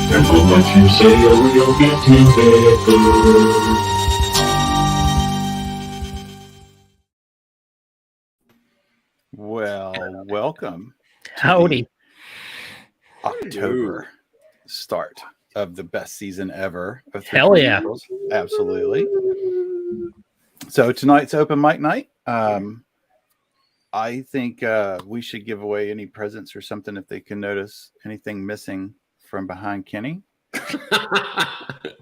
Careful what you say or you'll get better. Well, welcome to Howdy. the October start of the best season ever of Three Hell yeah. Girls. Absolutely. So tonight's open mic night. I think we should give away any presents or something if they can notice anything missing from behind Kenny.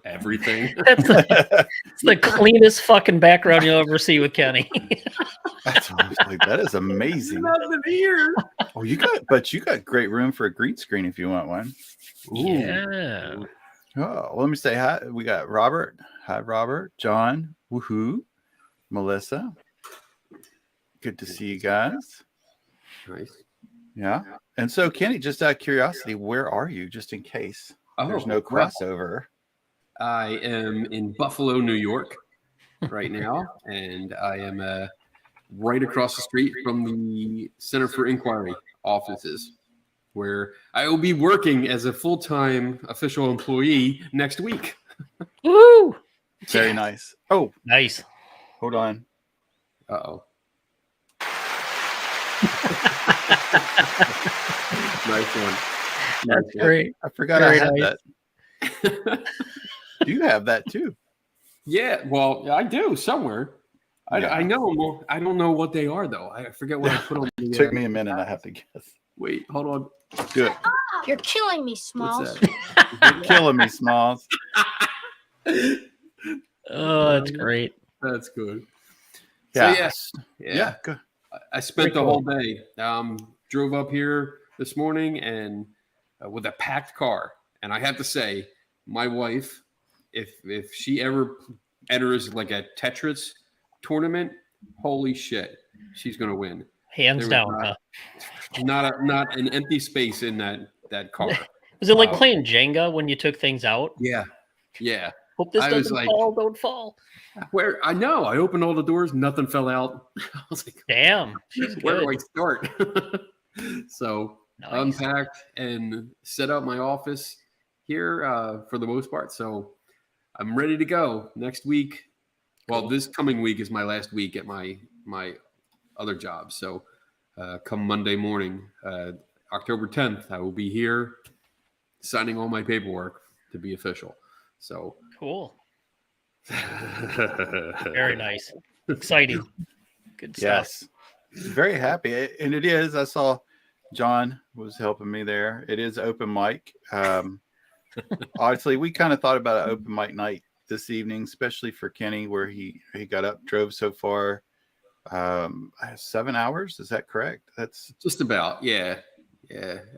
Everything. It's the cleanest fucking background you'll ever see with Kenny. That is amazing. Nothing here. Oh, you got great room for a green screen if you want one. Yeah. Oh, let me say hi. We got Robert. Hi, Robert. John. Woohoo. Melissa. Good to see you guys. Nice. Yeah. And so, Kenny, just out of curiosity, where are you, just in case there's no crossover? I am in Buffalo, New York right now, and I am right across the street from the Center for Inquiry offices, where I will be working as a full-time official employee next week. Woo! Very nice. Oh, Nice. hold on. Uh-oh. Nice one. That's great. I forgot Very I had nice. that. You have that too. Yeah, well, I do somewhere. Yeah. I know them. Well, I don't know what they are, though. I forget what I put on the... Took me a minute. I have to guess. Wait, hold on. Do it. You're killing me, Smalls. What's that? You're killing me, Smalls. Oh, that's great. That's good. Yeah. So, yes. Yeah. Good. I spent Very the cool. whole day. Drove up here this morning and with a packed car. And I have to say, my wife, if she ever enters like a Tetris tournament, holy shit, she's gonna win. Hands There down. was not an empty space in that car. Was it like playing Jenga when you took things out? Yeah. Hope this I was doesn't like- fall. Don't fall. Where I know I opened all the doors, nothing fell out. I was like, Damn. She's where do good. I start? So Nice. unpacked and set up my office here for the most part. So I'm ready to go next week. Well, this coming week is my last week at my other job. So come Monday morning, October 10th, I will be here signing all my paperwork to be official. So Cool. Very nice. Exciting. Good stuff. Yes. Very happy. And it is. I saw John was helping me there. It is open mic. Honestly, we kind of thought about an open mic night this evening, especially for Kenny, where he got up, drove so far. 7 hours. Is that correct? That's just about, yeah.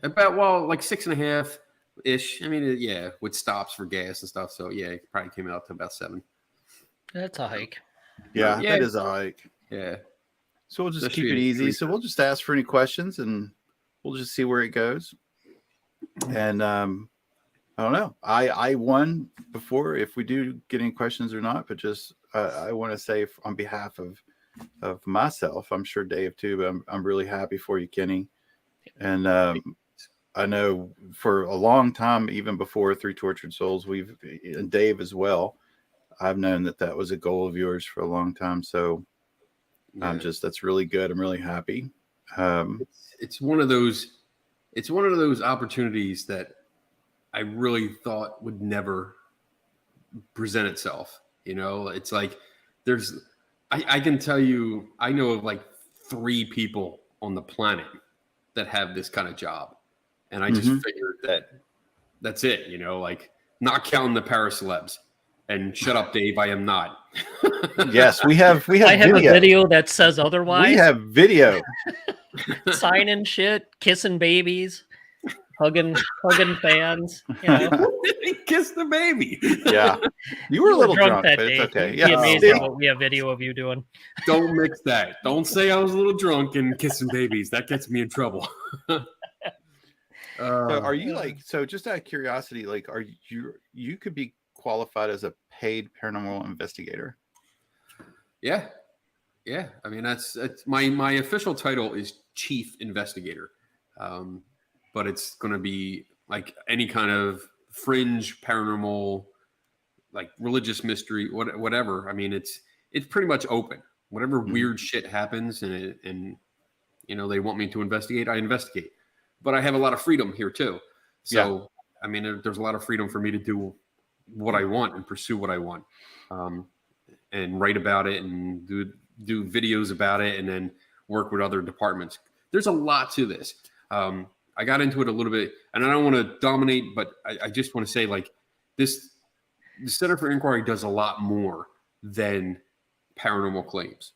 About, well, like 6.5 ish. I mean, yeah, with stops for gas and stuff. So yeah, it probably came out to about 7. That's a hike. yeah, Yeah. it is a hike. Yeah. So we'll just Especially keep it in easy. three- So we'll just ask for any questions and we'll just see where it goes. And I don't know. I won before if we do get any questions or not, but just I want to say on behalf of myself, I'm sure Dave too, but I'm really happy for you, Kenny. And I know for a long time, even before Three Tortured Souls, and Dave as well, I've known that was a goal of yours for a long time. So Yeah. that's really good. I'm really happy. It's one of those opportunities that I really thought would never present itself. You know, it's like I can tell you, I know of like 3 people on the planet that have this kind of job. And I just figured that that's it, you know, like not counting the paracelebs. And shut up, Dave. I am not. Yes, we have I have video. a video that says otherwise. We have video. Signing shit, kissing babies, hugging fans. You know, Kiss the baby. Yeah. You were a little drunk, that but day. it's okay. It'd Yeah. be amazing Still. what we have video of you doing. Don't mix that. Don't say I was a little drunk and kissing babies. That gets me in trouble. So are you like, so just out of curiosity, like, are you could be qualified as a paid paranormal investigator? Yeah. I mean, that's my official title is chief investigator. But it's going to be like any kind of fringe paranormal, like religious mystery, whatever. I mean, it's pretty much open. Whatever weird shit happens and you know, they want me to investigate, I investigate. But I have a lot of freedom here too. So, I mean, there's a lot of freedom for me to do what I want and pursue what I want, and write about it and do videos about it and then work with other departments. There's a lot to this. I got into it a little bit, and I don't want to dominate, but I just want to say, like, the Center for Inquiry does a lot more than paranormal claims.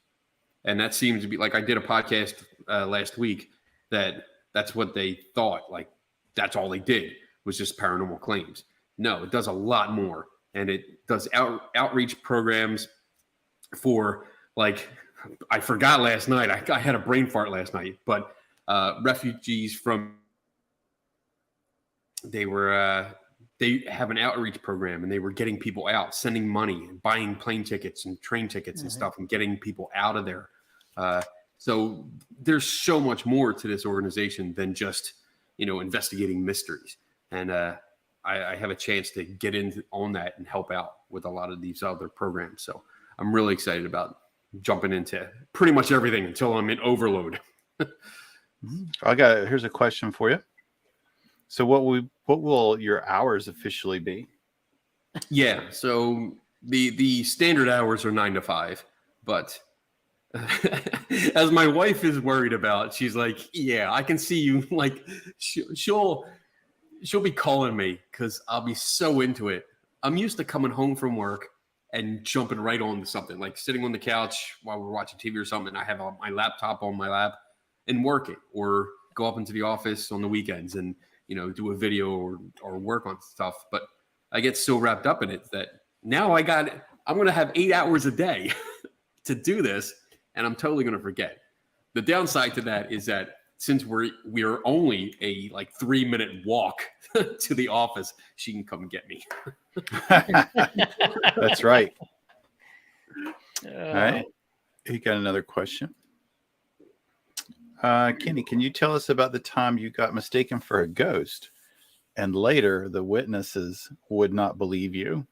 And that seems to be, like, I did a podcast last week that's what they thought. Like, that's all they did was just paranormal claims. No, it does a lot more. And it does outreach programs for, like, I forgot last night. I had a brain fart last night, but refugees from, they have an outreach program, and they were getting people out, sending money and buying plane tickets and train tickets and stuff and getting people out of there. So there's so much more to this organization than just, you know, investigating mysteries. And I have a chance to get on that and help out with a lot of these other programs. So I'm really excited about jumping into pretty much everything until I'm in overload. Here's a question for you. So what will your hours officially be? Yeah. So the standard hours are 9 to 5, but as my wife is worried about, she's like, yeah, I can see you. Like, she'll be calling me because I'll be so into it. I'm used to coming home from work and jumping right on to something, like sitting on the couch while we're watching TV or something. I have my laptop on my lap and working, or go up into the office on the weekends and, you know, do a video or work on stuff. But I get so wrapped up in it that now I'm going to have 8 hours a day to do this, and I'm totally going to forget. The downside to that is that since we're only a 3-minute walk to the office, she can come and get me. That's right. All right. You got another question? Kenny, can you tell us about the time you got mistaken for a ghost and later the witnesses would not believe you?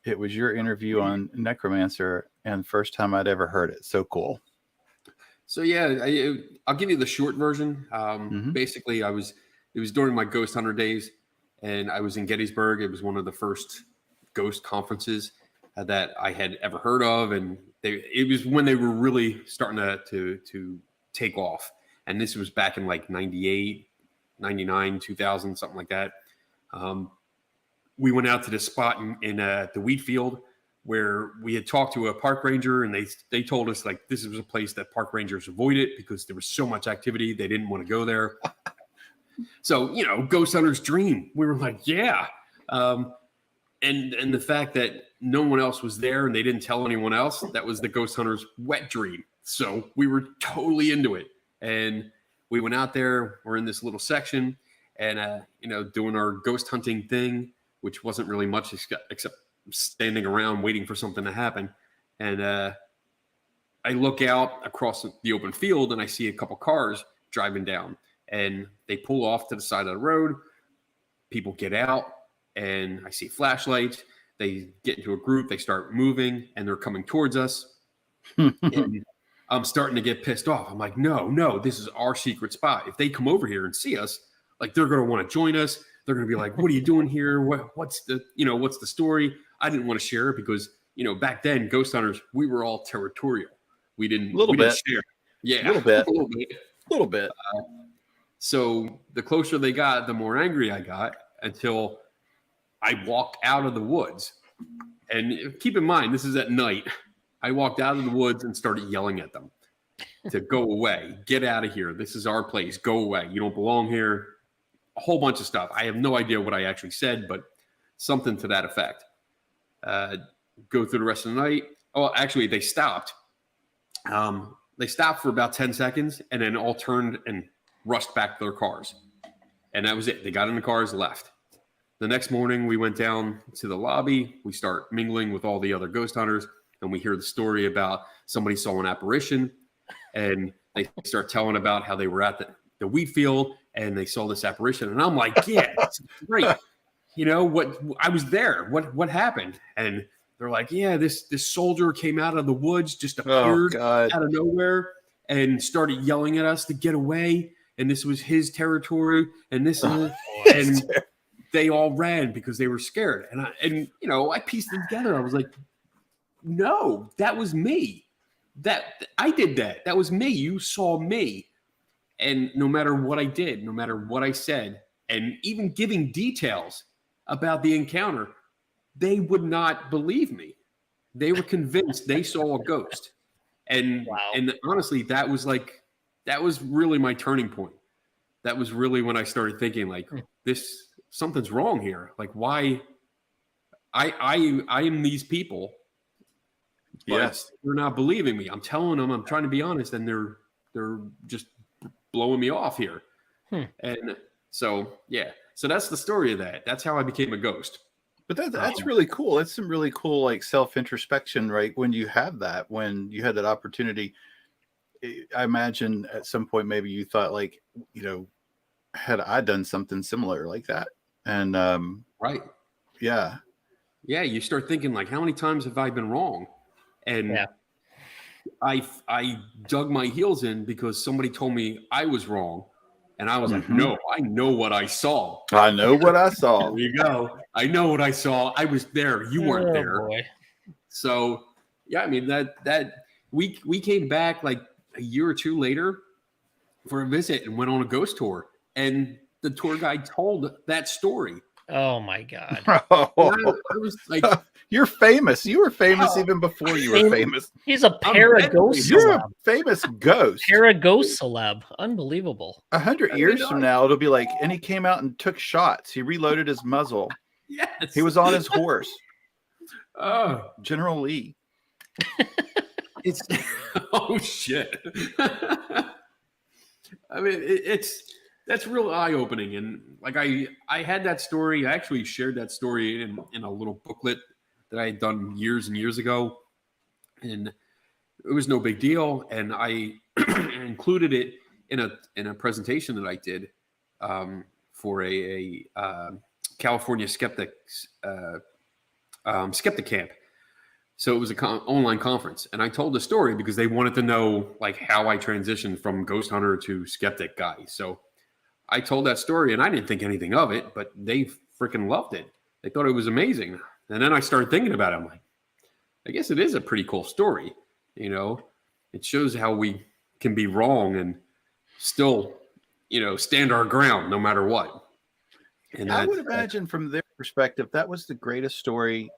It was your interview on Necromancer and first time I'd ever heard it. So cool. So yeah, I'll give you the short version. Basically, it was during my ghost hunter days, and I was in Gettysburg. It was one of the first ghost conferences that I had ever heard of, and it was when they were really starting to take off. And this was back in like 98, 99, 2000, something like that. We went out to this spot in the wheat field where we had talked to a park ranger, and they told us, like, this was a place that park rangers avoided because there was so much activity. They didn't want to go there. So, you know, ghost hunter's dream. We were like, yeah. And the fact that no one else was there and they didn't tell anyone else, that was the ghost hunter's wet dream. So we were totally into it. And we went out there, we're in this little section and, you know, doing our ghost hunting thing, which wasn't really much except standing around waiting for something to happen. And I look out across the open field and I see a couple cars driving down, and they pull off to the side of the road. People get out, and I see flashlights. They get into a group, they start moving, and they're coming towards us. And I'm starting to get pissed off. I'm like, no, this is our secret spot. If they come over here and see us, like, they're going to want to join us. They're going to be like, what are you doing here? What's the story? I didn't want to share it because, you know, back then, ghost hunters, we were all territorial. We didn't share. Yeah, a little bit. So the closer they got, the more angry I got, until I walked out of the woods. And keep in mind, this is at night. I walked out of the woods and started yelling at them to go away, get out of here. This is our place. Go away. You don't belong here. A whole bunch of stuff. I have no idea what I actually said, but something to that effect. Go through the rest of the night. Oh, actually, they stopped. They stopped for about 10 seconds and then all turned and rushed back to their cars. And that was it. They got in the cars, left. The next morning, we went down to the lobby. We start mingling with all the other ghost hunters, and we hear the story about somebody saw an apparition, and they start telling about how they were at the wheat field, and they saw this apparition. And I'm like, yeah, that's great. You know, what? I was there. What happened? And they're like, yeah, this soldier came out of the woods, just appeared out of nowhere, and started yelling at us to get away. And this was his territory, and this and they all ran because they were scared. And you know, I pieced it together. I was like, no, that was me. I did that. That was me. You saw me. And no matter what I did, no matter what I said, and even giving details about the encounter, they would not believe me. They were convinced they saw a ghost. And and honestly, that was really my turning point. That was really when I started thinking, like, something's wrong here. Like, why I am these people, but they're not believing me. I'm telling them, I'm trying to be honest, and they're just blowing me off here. And so that's the story of that. That's how I became a ghost. But that's really cool. That's some really cool, like, self-introspection, right? When you had that opportunity, I imagine at some point maybe you thought, like, you know, had I done something similar like that? And right. Yeah. Yeah. You start thinking, like, how many times have I been wrong? And I dug my heels in because somebody told me I was wrong. And I was like, no, I know what I saw. I know what I saw. There you go. I know what I saw. I was there. You weren't there. Boy. So, yeah, I mean, that we came back like a year or two later for a visit and went on a ghost tour. And the tour guide told that story. Oh, my God. I was like, you're famous. You were famous even before you were famous. He's a para-ghost You're a famous ghost. Para-ghost celeb. Unbelievable. 100 years from now, it'll be like, and he came out and took shots. He reloaded his muzzle. Yes. He was on his horse. Oh. General Lee. It's oh shit. I mean, that's real eye-opening. And like I had that story. I actually shared that story in a little booklet that I had done years and years ago. And it was no big deal. And I included it in a presentation that I did for a California Skeptic Camp. So it was an online conference, and I told the story because they wanted to know, like, how I transitioned from ghost hunter to skeptic guy. So I told that story, and I didn't think anything of it, but they freaking loved it. They thought it was amazing. And then I started thinking about it. I'm like, I guess it is a pretty cool story. You know, it shows how we can be wrong and still, you know, stand our ground no matter what. And I would imagine from their perspective, that was the greatest story.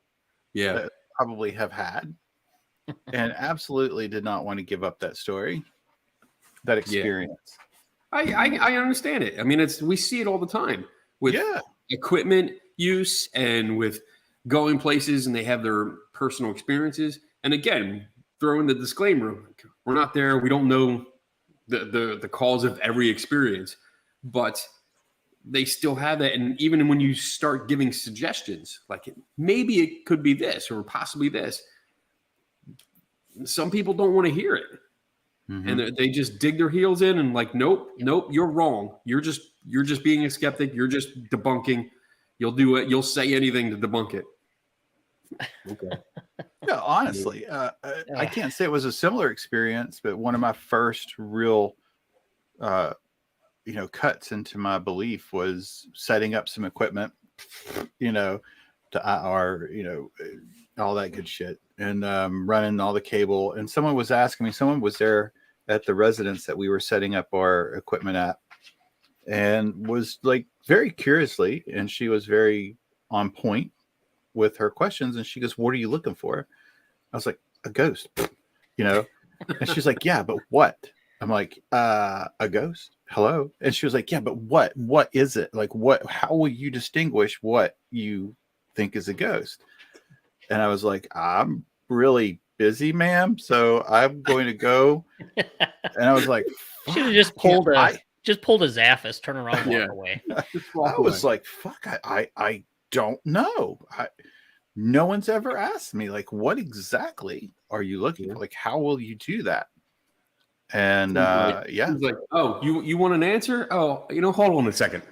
Yeah. Probably have had, and absolutely did not want to give up that story, that experience. I understand it. I mean, we see it all the time with equipment use and with going places, and they have their personal experiences. And again, throw in the disclaimer: we're not there. We don't know the cause of every experience, but they still have that. And even when you start giving suggestions, like maybe it could be this or possibly this, some people don't want to hear it. And they just dig their heels in and like, nope, you're wrong. You're just being a skeptic. You're just debunking. You'll do it. You'll say anything to debunk it. Okay. Yeah, honestly, I can't say it was a similar experience, but one of my first real, cuts into my belief was setting up some equipment, to IR, all that good shit, and running all the cable. And someone was asking me, someone was there at the residence that we were setting up our equipment at, and was like very curiously, and she was very on point with her questions. And she goes, "What are you looking for?" I was like, "A ghost," you know? And she's like, "Yeah, but what?" I'm like, "A ghost? Hello?" And she was like, "Yeah, but what? What is it? Like, what? How will you distinguish what you think is a ghost?" And I was like, "I'm really busy, ma'am, so I'm going to go." And I was like, Should have "Fuck, just I can't- pulled a I, just pulled a Zaffis, turn around, walk Yeah. away. Just walk I was away. like, fuck, I don't know. No one's ever asked me, like, what exactly are you looking for? Like, how will you do that? And yeah. He's like, "Oh, you want an answer? Oh, hold on a second."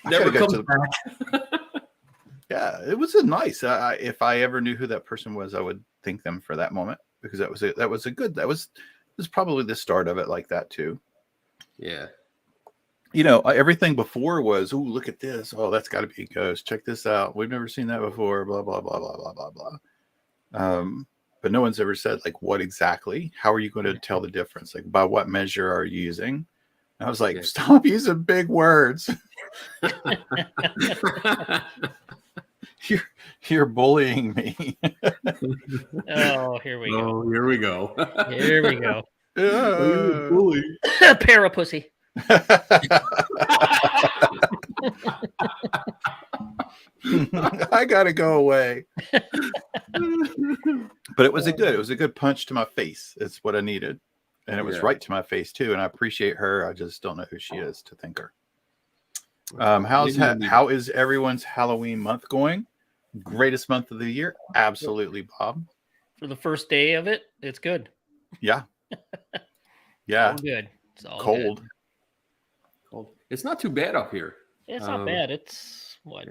Never gotta go comes to back. Yeah, it was a nice. If I ever knew who that person was, I would thank them for that moment, because that was probably the start of it, like that too. Yeah. Everything before was, "Oh, look at this. Oh, that's got to be a ghost. Check this out. We've never seen that before." Blah blah blah blah blah blah blah. But no one's ever said, like, what exactly? How are you going to tell the difference? Like, by what measure are you using? And I was like, Yeah. stop using big words. You're bullying me. Oh, here we go. Oh, here we go. Here we go. Bully. Parapussy. I gotta go away. But it was a good punch to my face. It's what I needed. And it was Yeah. right to my face too. And I appreciate her. I just don't know who she is to thank her. How is everyone's Halloween month going? Greatest month of the year? Absolutely, Bob. For the first day of it, it's good. Yeah. All Yeah. good. It's all Cold. good. Cold. It's not too bad up here. It's not bad. It's what,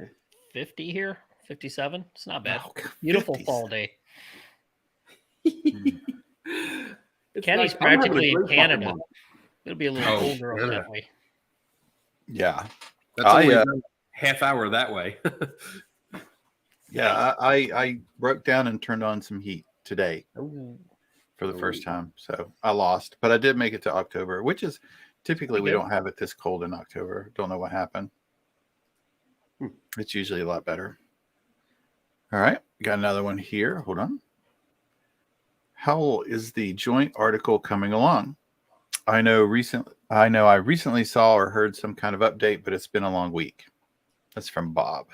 50 here? 57? It's not bad. Oh, Beautiful 50s. fall day. It's Kenny's nice. I'm having a practically in great fucking Canada. month. It'll be a little Oh, colder up Canada. that way. Yeah. That's only a half hour that way. Yeah. I broke down and turned on some heat today Ooh. for the first time. So I lost, but I did make it to October, which is typically we don't have it this cold in October. Don't know what happened. It's usually a lot better. All right. Got another one here. Hold on. How is the joint article coming along? I know I recently saw or heard some kind of update, but it's been a long week. That's from Bob.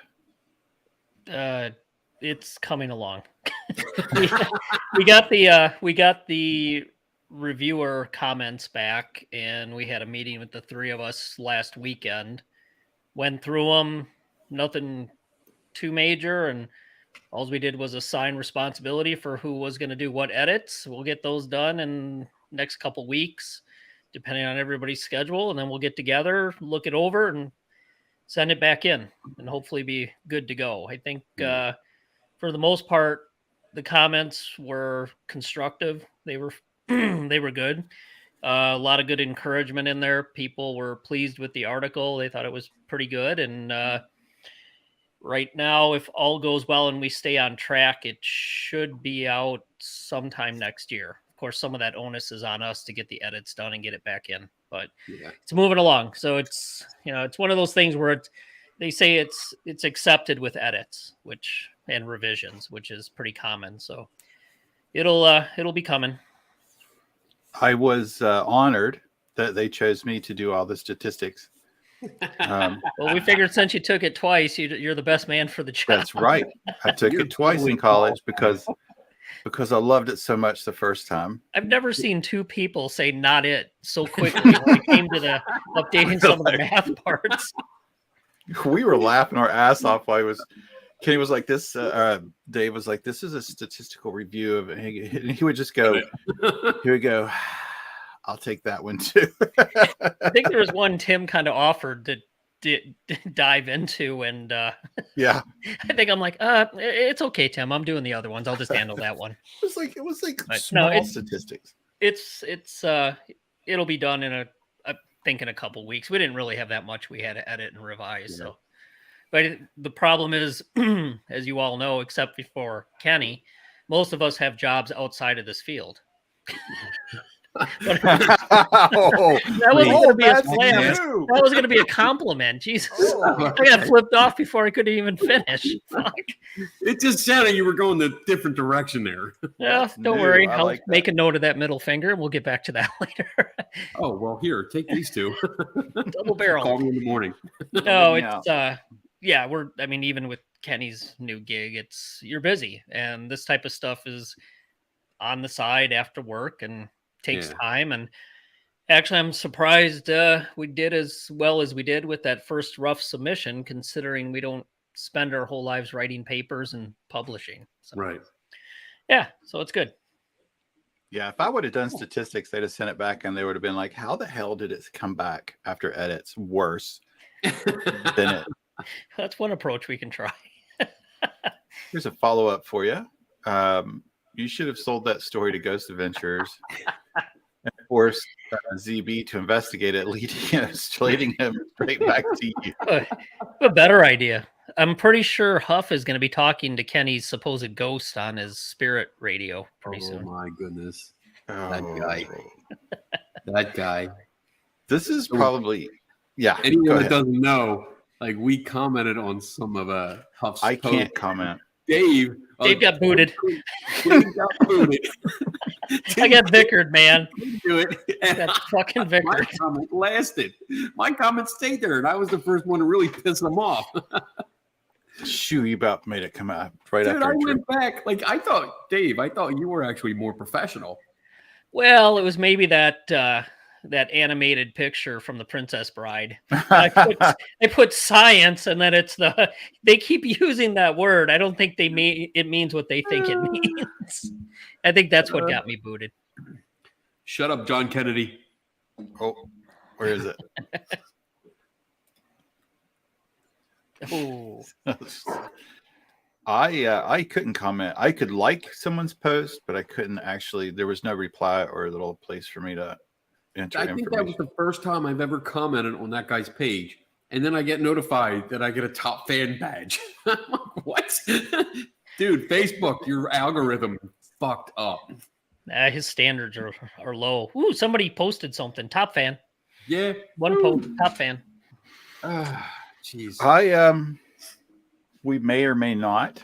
It's coming along. we got the reviewer comments back, and we had a meeting with the three of us last weekend. Went through them, nothing too major, and all we did was assign responsibility for who was going to do what edits. We'll get those done in next couple weeks, depending on everybody's schedule, and then we'll get together, look it over, and send it back in, and hopefully be good to go. I think for the most part, the comments were constructive. They were they were good. A lot of good encouragement in there. People were pleased with the article. They thought it was pretty good. And right now, if all goes well and we stay on track, it should be out sometime next year. Of course, some of that onus is on us to get the edits done and get it back in, but it's moving along. So it's one of those things where they say it's accepted with edits, and revisions, which is pretty common. So it'll be coming. I was honored that they chose me to do all the statistics. Well, we figured since you took it twice, you're the best man for the job. That's right. I took it twice in college because I loved it so much the first time. I've never seen two people say "not it" so quickly when it came to the updating some of the math parts. We were laughing our ass off while Kenny was like this. Dave was like, "This is a statistical review of," and he would just go, "Here we go. I'll take that one too." I think there was one Tim kind of offered to dive into, and yeah, I think I'm like, it's okay, Tim. I'm doing the other ones. I'll just handle that one. it was like small statistics. It'll be done in I think in a couple weeks. We didn't really have that much we had to edit and revise. So, but the problem is, as you all know, except for Kenny, most of us have jobs outside of this field. Oh, That wasn't going to be a that's slam. new. That was going to be a compliment. Jesus. I got flipped off before I could even finish. Fuck. It just sounded you were going a different direction there. Yeah, That's don't new. worry. I I'll like that. make a note of that middle finger and we'll get back to that later. Oh, well, here, take these two. Double barrel. Call me in the morning. No, Yeah. it's even with Kenny's new gig, you're busy, and this type of stuff is on the side after work and takes Yeah. time. And actually, I'm surprised we did as well as we did with that first rough submission, considering we don't spend our whole lives writing papers and publishing. So, Right. yeah, so it's good. Yeah, if I would have done statistics, they'd have sent it back and they would have been like, how the hell did it come back after edits worse than it? That's one approach we can try. Here's a follow-up for you. You should have sold that story to Ghost Adventures and forced ZB to investigate it, leading him straight back to you. A better idea. I'm pretty sure Huff is going to be talking to Kenny's supposed ghost on his spirit radio pretty Oh, soon. my goodness. Oh. That guy. This is probably, yeah. Anyone go that ahead. doesn't know, like, we commented on some of Huff's I posts. can't comment. Dave Got booted. Dave got booted. I got vickered, man. Do it. Got fucking My vickered. comment lasted. My comment stayed there, and I was the first one to really piss them off. Shoo, you about made it come out right Dude, after I a drink. went back. Like, I thought you were actually more professional. Well, it was maybe that animated picture from The Princess Bride. I put science, and then they keep using that word. I don't think it means what they think it means. I think that's what got me booted. Shut up, John Kennedy. Oh, where is it? Oh, I couldn't comment. I could like someone's post, but I couldn't actually. There was no reply or a little place for me to enter I think that was information. the first time I've ever commented on that guy's page. And then I get notified that I get a top fan badge. I'm like, what? Dude, Facebook, your algorithm fucked up. his standards are low. Ooh, somebody posted something. Top fan. Yeah. One post. Top fan. Jeez. We may or may not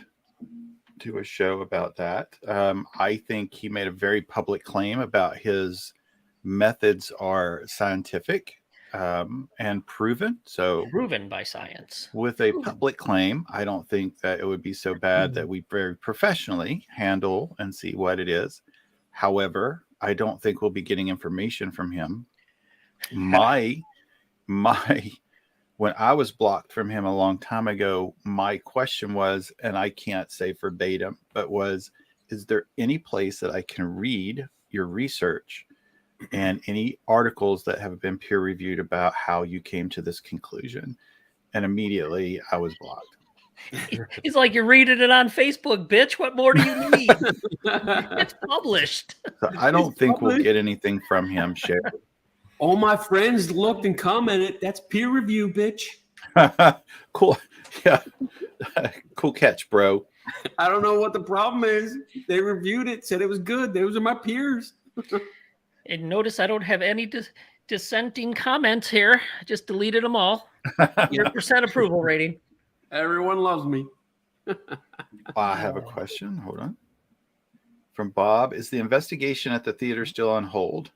do a show about that. I think he made a very public claim about his methods are scientific and proven. So Proven by science. with a public claim, I don't think that it would be so bad that we very professionally handle and see what it is. However, I don't think we'll be getting information from him. When I was blocked from him a long time ago, my question was, and I can't say verbatim, but is there any place that I can read your research and any articles that have been peer reviewed about how you came to this conclusion? And immediately I was blocked. He's like, you're reading it on Facebook, bitch. What more do you need? It's published. So I don't think we'll get anything from him, Sherry. All my friends looked and commented. That's peer review, bitch. Cool. Yeah. Cool catch, bro. I don't know what the problem is. They reviewed it, said it was good. Those are my peers. And notice I don't have any dissenting comments here. I just deleted them all. 100% approval rating. Everyone loves me. I have a question. Hold on. From Bob. Is the investigation at the theater still on hold?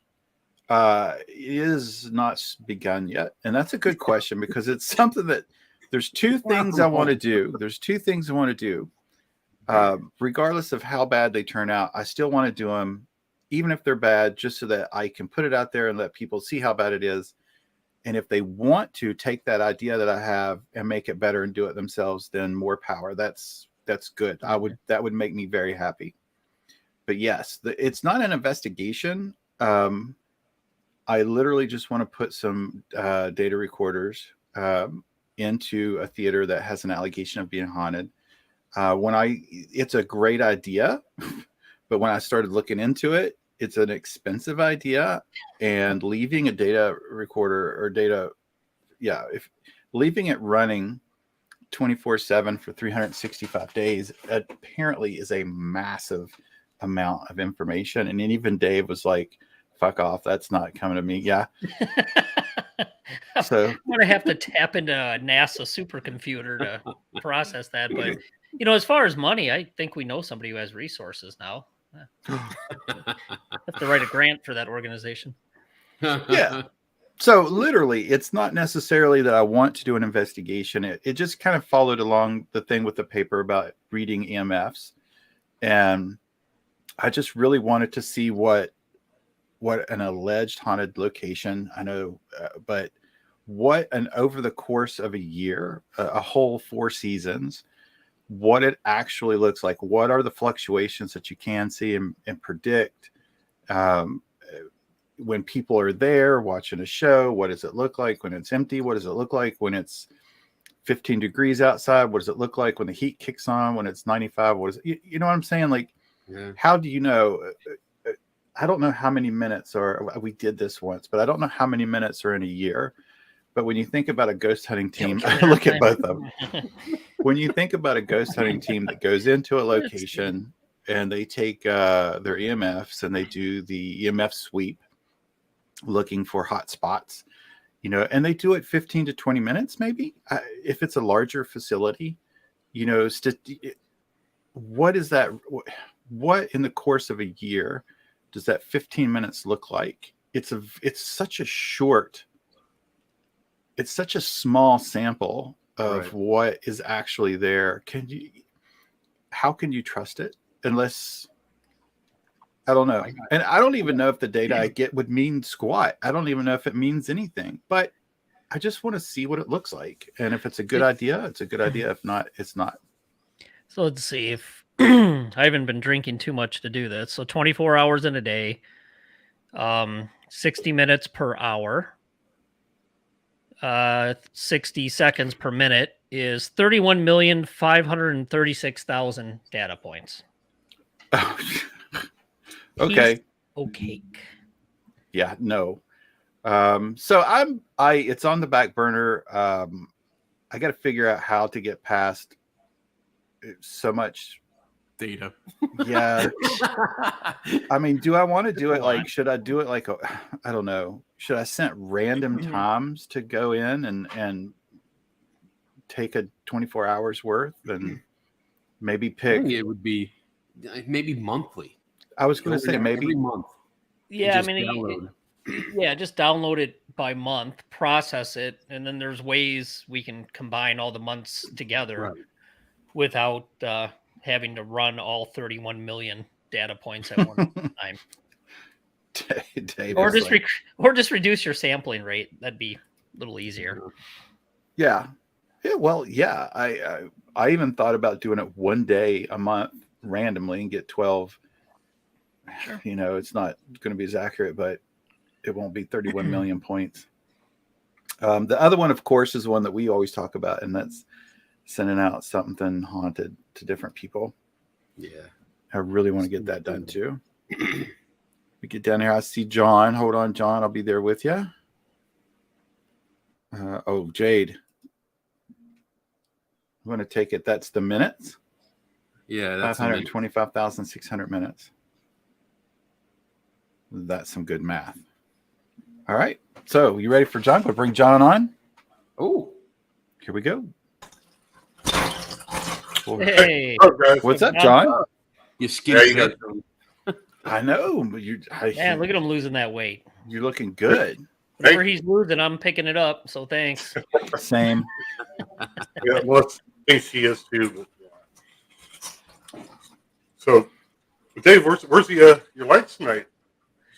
It is not begun yet. And that's a good question because it's something that there's two things I want to do. Regardless of how bad they turn out, I still want to do them, even if they're bad, just so that I can put it out there and let people see how bad it is. And if they want to take that idea that I have and make it better and do it themselves, then more power. That's good. That would make me very happy. But yes, it's not an investigation. I literally just want to put some data recorders into a theater that has an allegation of being haunted. It's a great idea, but when I started looking into it, it's an expensive idea, and leaving a data recorder or leaving it running 24/7 for 365 days apparently is a massive amount of information. And even Dave was like, fuck off. That's not coming to me. Yeah. So I'm gonna have to tap into a NASA supercomputer to process that. But as far as money, I think we know somebody who has resources now. Have to write a grant for that organization. yeah. So literally, it's not necessarily that I want to do an investigation. It just kind of followed along the thing with the paper about reading EMFs, and I just really wanted to see what an alleged haunted location. I know, but what an over the course of a year, a whole 4 seasons, what it actually looks like. What are the fluctuations that you can see and predict? When people are there watching a show, what does it look like when it's empty? What does it look like when it's 15 degrees outside? What does it look like when the heat kicks on, when it's 95? What is it? You know what I'm saying? Like, how do you know? I don't know how many minutes we did this once, but I don't know how many minutes are in a year. But when you think about a ghost hunting team, I look at both of them. When you think about a ghost hunting team that goes into a location and they take their EMFs and they do the EMF sweep, looking for hot spots, and they do it 15 to 20 minutes, maybe, if it's a larger facility, what is that? What in the course of a year does that 15 minutes look like? It's such a small sample of what is actually there. How can you trust it unless, I don't know. And I don't even know if the data I get would mean squat. I don't even know if it means anything, but I just want to see what it looks like. And if it's a good idea, it's a good idea. If not, it's not. So let's see if I haven't been drinking too much to do this. So 24 hours in a day, 60 minutes per hour, 60 seconds per minute is 31,536,000 data points. Okay. Okay. Yeah, no. So it's on the back burner. I got to figure out how to get past so much data. Yeah. I mean, do I want to do it like, should I do it like, I don't know. Should I set random times to go in and take a 24 hours worth and maybe pick? I think it would be maybe monthly. I was going to say maybe every month. Yeah, I mean, just download it by month, process it, and then there's ways we can combine all the months together without having to run all 31 million data points at one time. Or just reduce your sampling rate. That'd be a little easier. Yeah. Well, yeah. I even thought about doing it one day a month randomly and get 12. Sure. It's not going to be as accurate, but it won't be 31 million points. The other one, of course, is one that we always talk about, and that's sending out something haunted to different people. Yeah. I really want to get that done too. We get down here. I see John. Hold on, John. I'll be there with you. Jade. I'm going to take it. That's the minutes. Yeah. That's 525,600 minutes. That's some good math. All right. So you ready for John? We'll bring John on. Oh, here we go. Hey. What's up, John? You skinny. I know. But man, look at him losing that weight. You're looking good. Whatever he's losing, I'm picking it up. So thanks. Same. Yeah, well, I think she is too. So, Dave, where's your lights tonight?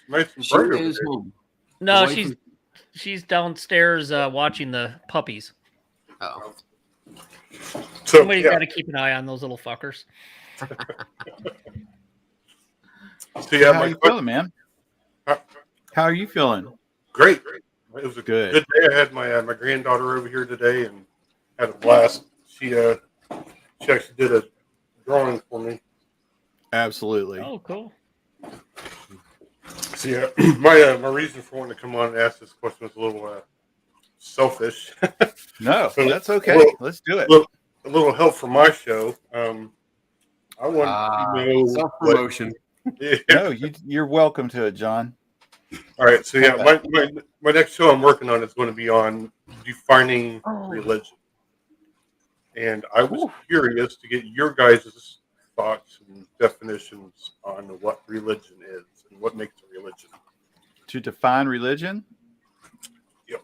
Nice and bright over there. Home. No, she's downstairs watching the puppies. Oh. So, Somebody's got to keep an eye on those little fuckers. So, yeah, how are you feeling, man? How are you feeling? Great. It was a good day. I had my granddaughter over here today and had a blast. She actually did a drawing for me. Absolutely. Oh, cool. So yeah, my reason for wanting to come on and ask this question was a little selfish. No, so that's okay. Let's do it. A little help for my show. I want to know self-promotion. Yeah. No, you're welcome to it, John. All right, so yeah, my next show I'm working on is going to be on defining religion, and I was curious to get your guys' thoughts and definitions on what religion is and what makes a religion. To define religion? Yep.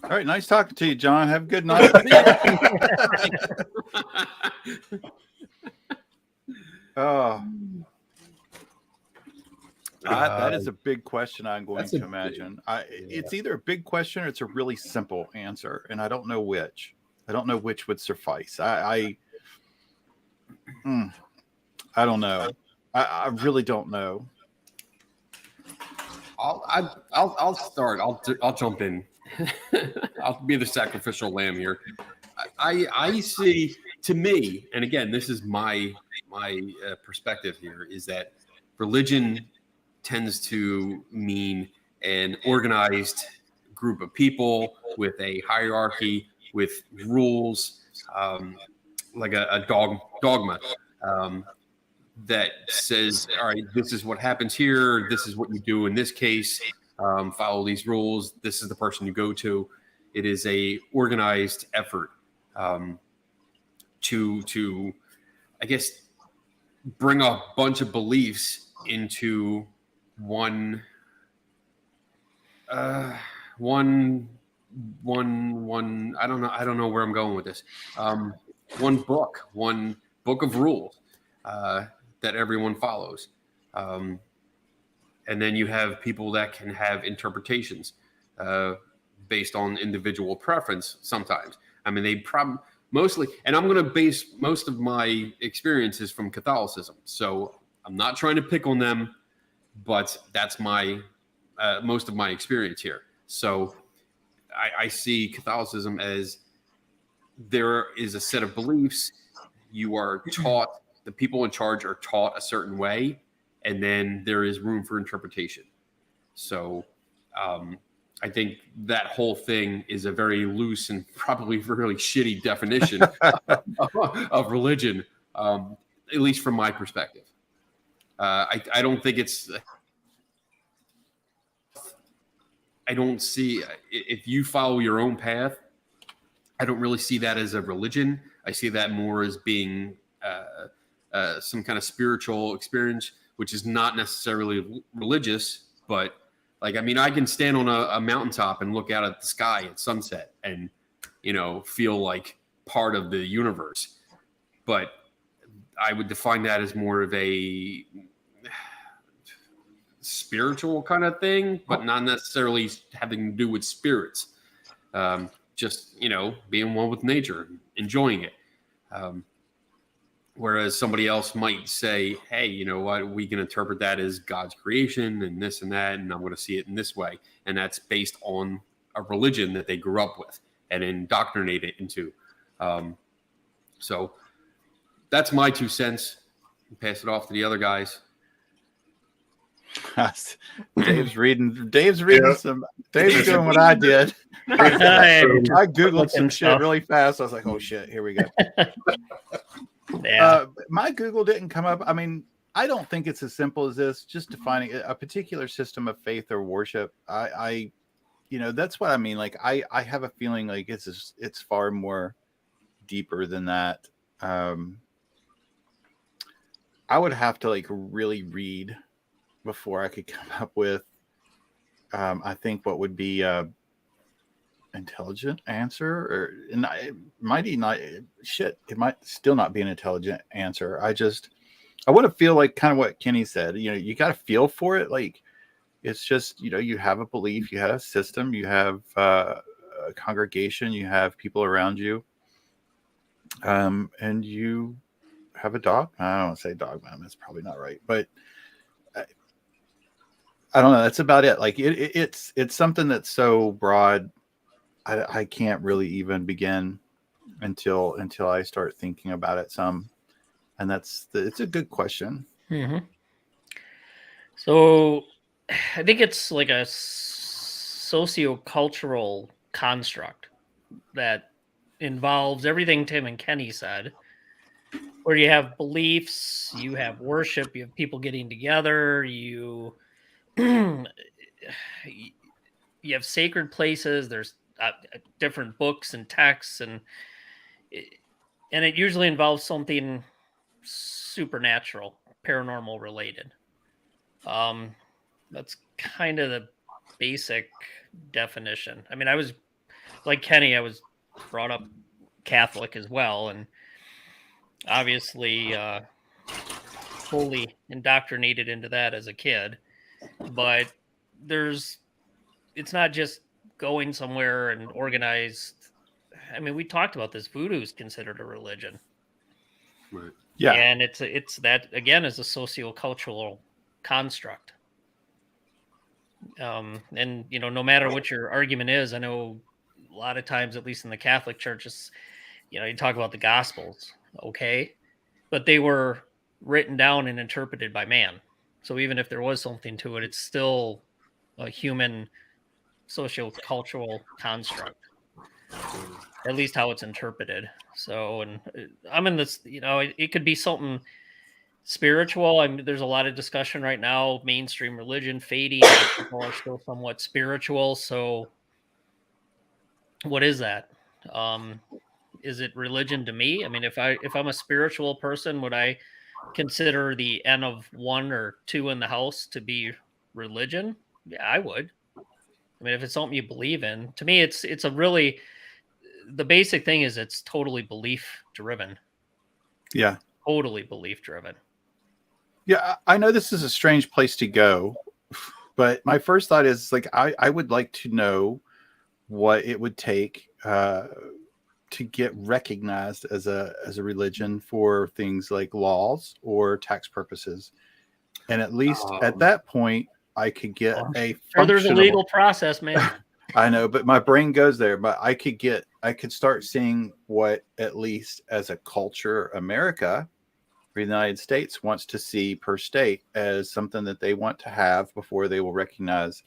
All right, nice talking to you, John. Have a good night. Oh, that is a big question. I'm going to imagine. It's either a big question or it's a really simple answer, and I don't know which. I don't know which would suffice. I don't know. I really don't know. I'll start. I'll jump in. I'll be the sacrificial lamb here. I see, to me, and again, this is my perspective here, is that religion tends to mean an organized group of people with a hierarchy, with rules, like a dogma. That says, all right, this is what happens here. This is what you do in this case. Follow these rules. This is the person you go to. It is a organized effort to, I guess, bring a bunch of beliefs into one. I don't know where I'm going with this. One book of rules. That everyone follows. And then you have people that can have interpretations based on individual preference sometimes. I mean, they mostly, and I'm going to base most of my experiences from Catholicism. So I'm not trying to pick on them, but that's my most of my experience here. So I see Catholicism as there is a set of beliefs. You are taught, the people in charge are taught a certain way, and then there is room for interpretation. So I think that whole thing is a very loose and probably really shitty definition of religion, at least from my perspective. I don't think it's... I don't see... If you follow your own path, I don't really see that as a religion. I see that more as being... some kind of spiritual experience, which is not necessarily religious, but like, I mean, I can stand on a mountaintop and look out at the sky at sunset and, feel like part of the universe. But I would define that as more of a spiritual kind of thing, but not necessarily having to do with spirits. Just, being one with nature, enjoying it. Whereas somebody else might say, hey, you know what, we can interpret that as God's creation and this and that, and I'm going to see it in this way. And that's based on a religion that they grew up with and indoctrinated into. So that's my 2 cents. Pass it off to the other guys. Dave's reading some. Dave's doing what I did. I Googled some shit really fast. I was like, oh shit, here we go. Yeah. My Google didn't come up. I mean, I don't think it's as simple as this, just defining a particular system of faith or worship. I that's what I mean. Like, I have a feeling like it's far more deeper than that. I would have to like really read before I could come up with, I think, what would be intelligent answer, or it might still not be an intelligent answer. I want to feel like kind of what Kenny said. You got to feel for it. Like, it's just, you have a belief, you have a system, you have a congregation, you have people around you, and you have a dogma. I don't want to say dogma, that's probably not right, but I don't know. That's about it. Like, it's something that's so broad. I can't really even begin until I start thinking about it some. And it's a good question. Mm-hmm. So I think it's like a sociocultural construct that involves everything Tim and Kenny said, where you have beliefs, you have worship, you have people getting together, you have sacred places. There's different books and texts, and it usually involves something supernatural, paranormal related. That's kind of the basic definition. I mean, I was like Kenny, I was brought up Catholic as well, and obviously fully indoctrinated into that as a kid. But it's not just going somewhere and organized. I mean, we talked about this. Voodoo is considered a religion. Right. Yeah. And it's that again is a sociocultural construct. And no matter what your argument is, I know a lot of times, at least in the Catholic churches, you talk about the Gospels, okay, but they were written down and interpreted by man. So even if there was something to it, it's still a human sociocultural construct, at least how it's interpreted. So, and I'm in this, it could be something spiritual. I mean, there's a lot of discussion right now, mainstream religion fading, people are still somewhat spiritual. So what is that? Is it religion to me? I mean, if I'm a spiritual person, would I consider the N of 1 or 2 in the house to be religion? Yeah, I would. I mean, if it's something you believe in, to me, it's a really, the basic thing is it's totally belief driven. Yeah. Totally belief driven. Yeah. I know this is a strange place to go, but my first thought is like, I would like to know what it would take to get recognized as a religion for things like laws or tax purposes. And at least at that point, I could get there's a legal process, man. I know, but my brain goes there. But I could start seeing what, at least as a culture, America or the United States wants to see per state as something that they want to have before they will recognize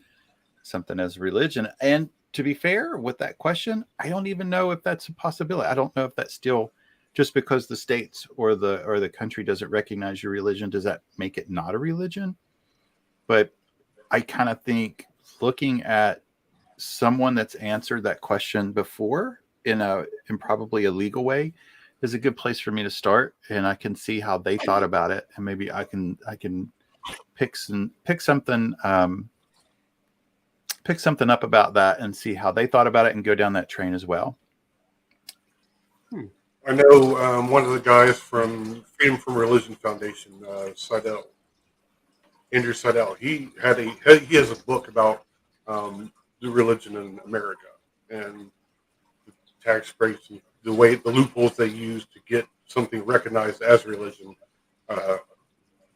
something as religion. And to be fair with that question, I don't even know if that's a possibility. I don't know if that's still, just because the states or the country doesn't recognize your religion, does that make it not a religion? But I kind of think looking at someone that's answered that question before in probably a legal way is a good place for me to start, and I can see how they thought about it, and maybe I can pick something up about that and see how they thought about it and go down that train as well. I know one of the guys from Freedom from Religion Foundation, Seidel, Andrew Seidel. He has a book about the religion in America and the tax breaks and the loopholes they use to get something recognized as religion.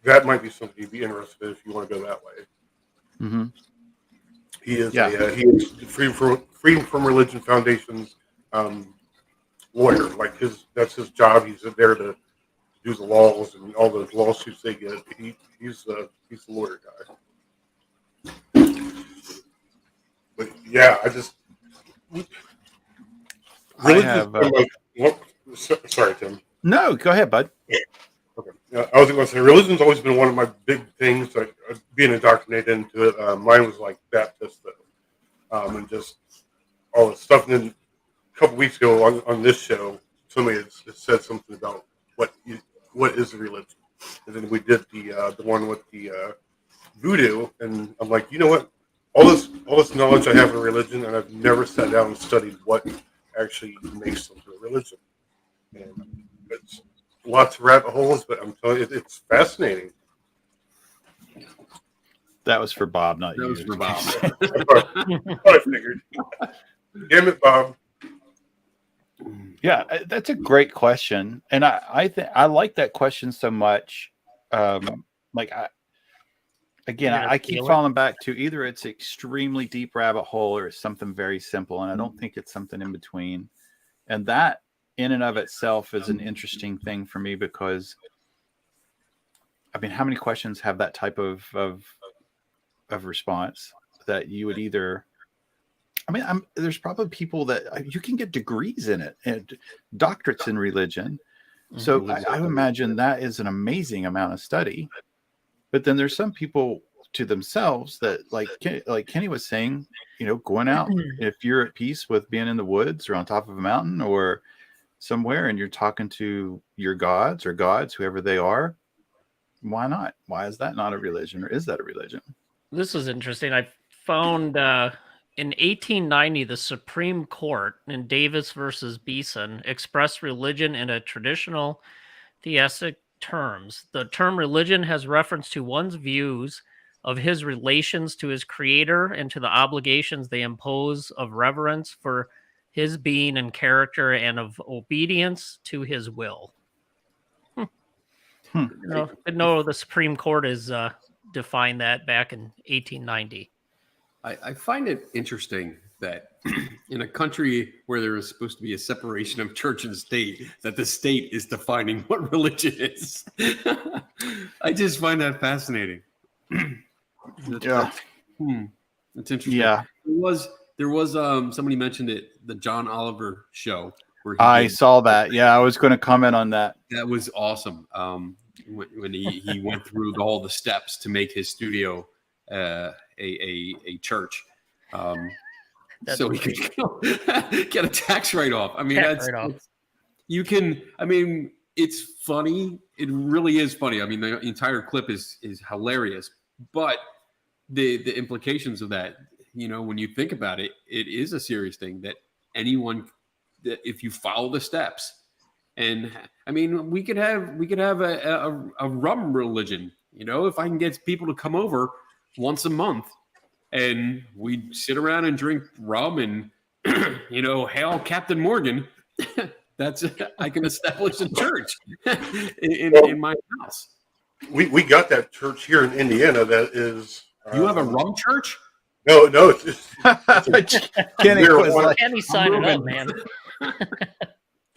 That might be something you'd be interested in if you want to go that way. Mm-hmm. He is Freedom from Religion Foundation's lawyer. Like that's his job. He's there to do the laws and all those lawsuits they get. He's the lawyer guy. But yeah, sorry, Tim. No, go ahead, bud. Okay. I was going to say, religion's always been one of my big things, like being indoctrinated into it. Mine was like Baptist, though. And just all the stuff. And then a couple weeks ago on this show, somebody had said something about what is a religion. And then we did the one with the voodoo, and I'm like, you know what? All this knowledge I have in religion, and I've never sat down and studied what actually makes something a religion. And it's lots of rabbit holes, but I'm telling you, it's fascinating. That was for Bob, not you. That was for Bob. I figured. Damn it, Bob. Yeah, that's a great question, and I think I like that question so much. I keep falling back to either it's extremely deep rabbit hole or it's something very simple, and I don't think it's something in between. And that, in and of itself, is an interesting thing for me because, I mean, how many questions have that type of response that you would either? I mean, there's probably people that you can get degrees in it and doctorates in religion. So I imagine that is an amazing amount of study. But then there's some people to themselves that, like Kenny was saying, going out, if you're at peace with being in the woods or on top of a mountain or somewhere and you're talking to your gods or gods, whoever they are, why not? Why is that not a religion, or is that a religion? This is interesting. I found in 1890, the Supreme Court in Davis versus Beeson expressed religion in a traditional theistic terms. The term religion has reference to one's views of his relations to his creator and to the obligations they impose of reverence for his being and character and of obedience to his will. No, the Supreme Court has defined that back in 1890. I find it interesting that in a country where there is supposed to be a separation of church and state, that the state is defining what religion is. I just find that fascinating. That's interesting. Yeah. There was somebody mentioned it, the John Oliver show. Where I saw that. Yeah, I was going to comment on that. That was awesome. When he went through all the steps to make his studio a church, so he could get a tax write-off. I mean, it's funny. It really is funny. I mean, the entire clip is hilarious, but the implications of that, when you think about it, it is a serious thing that if you follow the steps. And I mean, we could have a rum religion, if I can get people to come over once a month and we sit around and drink rum and, hail Captain Morgan. I can establish a church in my house. We got that church here in Indiana that is. You have a rum church? No, it's Kenny signing up, man.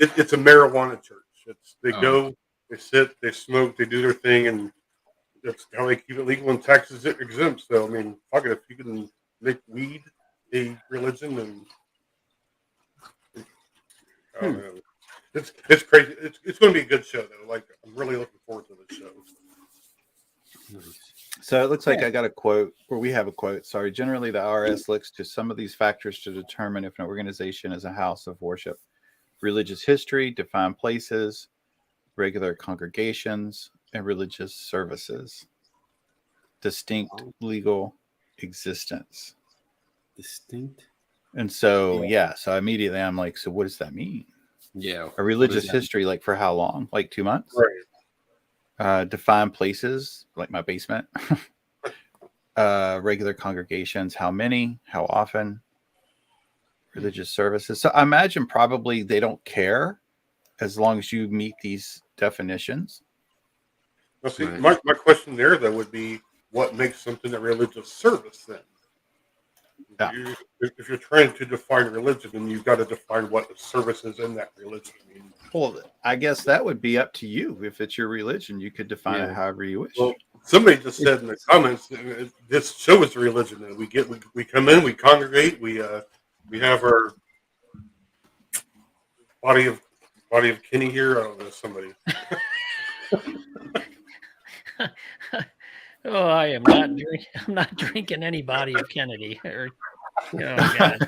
It's a marijuana church. They go, they sit, they smoke, they do their thing, and that's how they keep it legal and taxes exempt. So I mean, fuck it, if you can make weed a religion, then I don't know. It's crazy. It's going to be a good show though. Like I'm really looking forward to this show. So it looks like I got a quote, or we have a quote. Sorry. Generally, the IRS looks to some of these factors to determine if an organization is a house of worship. Religious history, defined places, regular congregations, and religious services. Distinct legal existence. Distinct? And so, so immediately I'm like, so what does that mean? Yeah. A religious history, like for how long? Like 2 months? Right. Defined places, like my basement. Regular congregations, how many? How often? Religious services. So I imagine probably they don't care as long as you meet these definitions. Well, see, my question there though would be, what makes something a religious service then? Yeah. If you're trying to define religion, then you've got to define what the service is in that religion. I mean, Well, I guess that would be up to you. If it's your religion, you could define it however you wish. Well, somebody just said in the comments, this show is a religion. And we come in, we congregate, we have our body of Kenny here. I don't know, somebody. I am not drinking. I'm not drinking any body of Kennedy. God.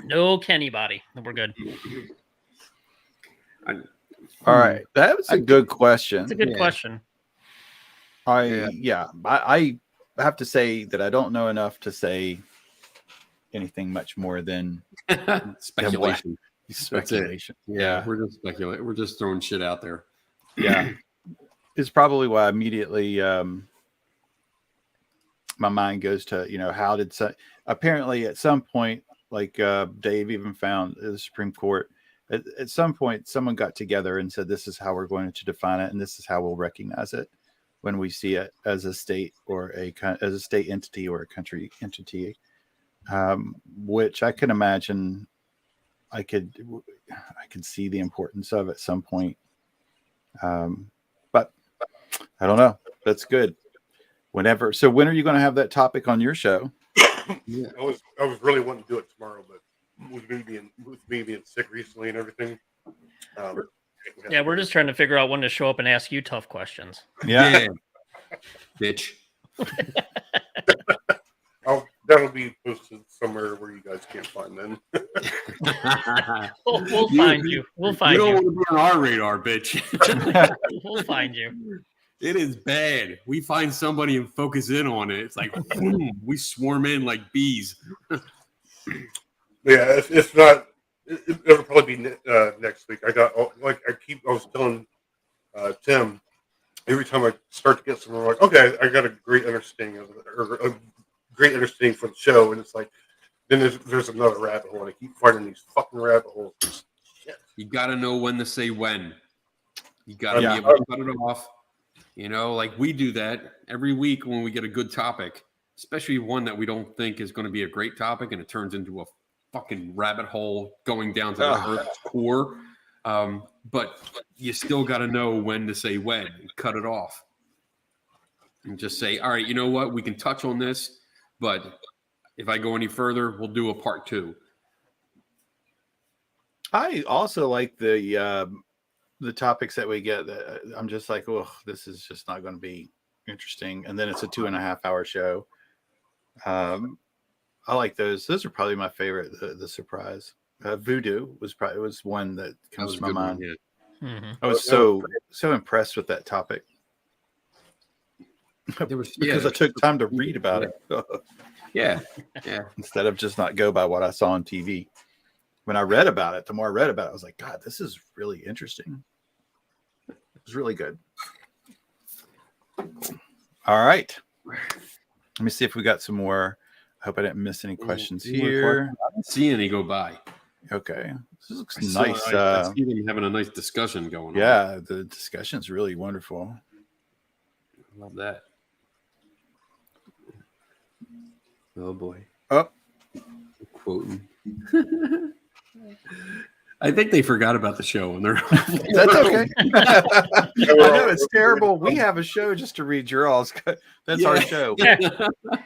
No Kenny body. We're good. All right, that was a good question. It's a good question. I have to say that I don't know enough to say anything much more than speculation. Speculation. Yeah, we're just speculating. We're just throwing shit out there. Yeah, it's probably why immediately my mind goes to how did apparently at some point, like Dave even found the Supreme Court. At some point, someone got together and said, "This is how we're going to define it, and this is how we'll recognize it when we see it as a state or as a state entity or a country entity." Which I can imagine, I could see the importance of at some point. But I don't know. That's good. Whenever. So when are you going to have that topic on your show? Yeah. I was really wanting to do it tomorrow, but with me being sick recently and everything. We're just trying to figure out when to show up and ask you tough questions. Yeah. bitch. That'll be posted somewhere where you guys can't find them. We'll find you. We'll find you. you. Don't want to be on our radar, bitch. We'll find you. It is bad. We find somebody and focus in on it. It's like boom, we swarm in like bees. Yeah, it's not. It'll probably be next week. I was telling Tim, every time I start to get somewhere, I'm like, okay, I got a great understanding of it, or a great understanding for the show, and it's like, then there's another rabbit hole, and I keep finding these fucking rabbit holes. Shit. You got to know when to say when. You got to be able to cut it off. You know, like we do that every week when we get a good topic, especially one that we don't think is going to be a great topic, and it turns into a fucking rabbit hole going down to the Earth's core. But you still got to know when to say when and cut it off. And just say, all right, you know what? We can touch on this, but if I go any further, we'll do a part 2. I also like the topics that we get that I'm just like, oh, this is just not going to be interesting. And then it's a 2.5 hour show. I like those. Those are probably my favorite. The surprise voodoo was one that comes to my mind. One, yeah. Mm-hmm. I was so impressed with that topic. Because I took time to read about it. Yeah. Instead of just not go by what I saw on TV. When I read about it, the more I read about it, I was like, God, this is really interesting. It was really good. All right. Let me see if we got some more. I hope I didn't miss any questions here. I didn't see any go by. Okay. This looks I nice. see them having a nice discussion going on. Yeah, the discussion's really wonderful. Love that. Oh boy. Oh. Quoting. I think they forgot about the show and they're That's okay. I know it's terrible. We have a show just to read your all's. That's our show.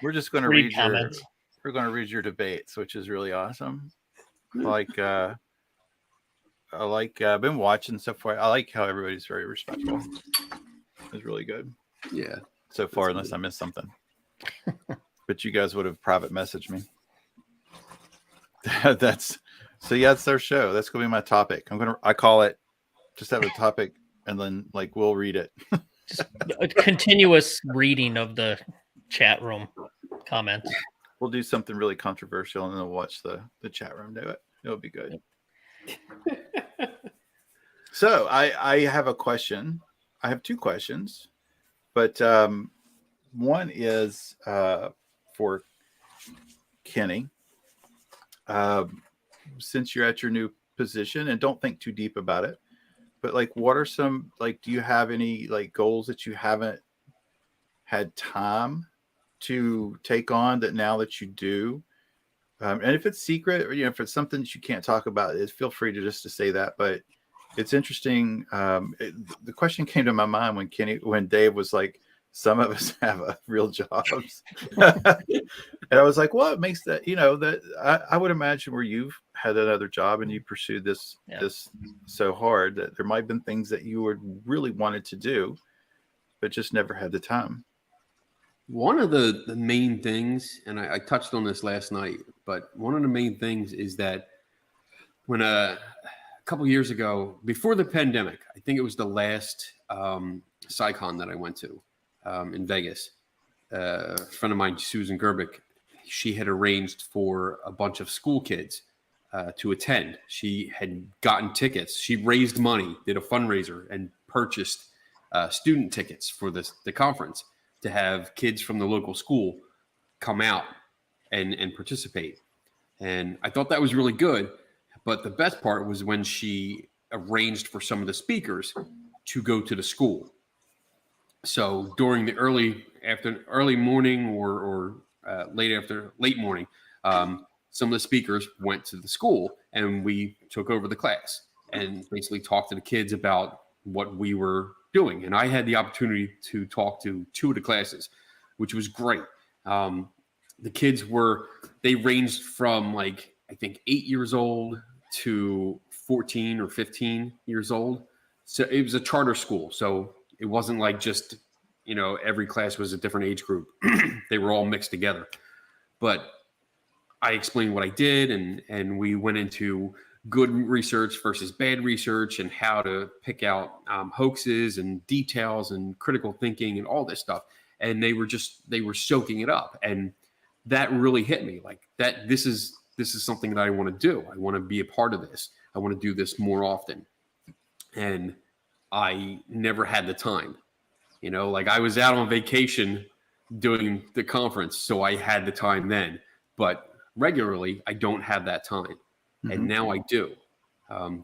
We're just going to read comments. We're going to read your debates, which is really awesome. I've been watching so far. I like how everybody's very respectful. It's really good. Yeah. So far, unless I missed something. But you guys would have private messaged me. That's our show. That's gonna be my topic. I call it, just have a topic and then we'll read it. Just a continuous reading of the chat room comments. We'll do something really controversial and then we'll watch the chat room do it. It'll be good. So I have a question. I have 2 questions, but one is for Kenny. Since you're at your new position, and don't think too deep about it, but what are some, do you have any goals that you haven't had time to take on that now that you do? And if it's secret, or if it's something that you can't talk about, feel free to say that. But it's interesting. The question came to my mind when Dave was like, some of us have real jobs. And I was like, what makes that, that I would imagine where you've had another job and you pursued this so hard that there might have been things that you would really wanted to do, but just never had the time. One of the main things, and I touched on this last night, but one of the main things is that when a couple years ago, before the pandemic, I think it was the last SciCon that I went to in Vegas. A friend of mine, Susan Gerbic, she had arranged for a bunch of school kids to attend. She had gotten tickets. She raised money, did a fundraiser, and purchased student tickets for the conference to have kids from the local school come out and participate. And I thought that was really good. But the best part was when she arranged for some of the speakers to go to the school. So during the early morning or late morning, some of the speakers went to the school and we took over the class and basically talked to the kids about what we were doing. And I had the opportunity to talk to 2 of the classes, which was great. The kids they ranged from I think 8 years old to 14 or 15 years old. So it was a charter school. So it wasn't just, every class was a different age group. They were all mixed together. But I explained what I did, and we went into good research versus bad research and how to pick out hoaxes and details and critical thinking and all this stuff. And they were soaking it up. And that really hit me, like that. This is something that I want to do. I want to be a part of this. I want to do this more often. And I never had the time, like I was out on vacation doing the conference. So I had the time then, but regularly I don't have that time. And now I do.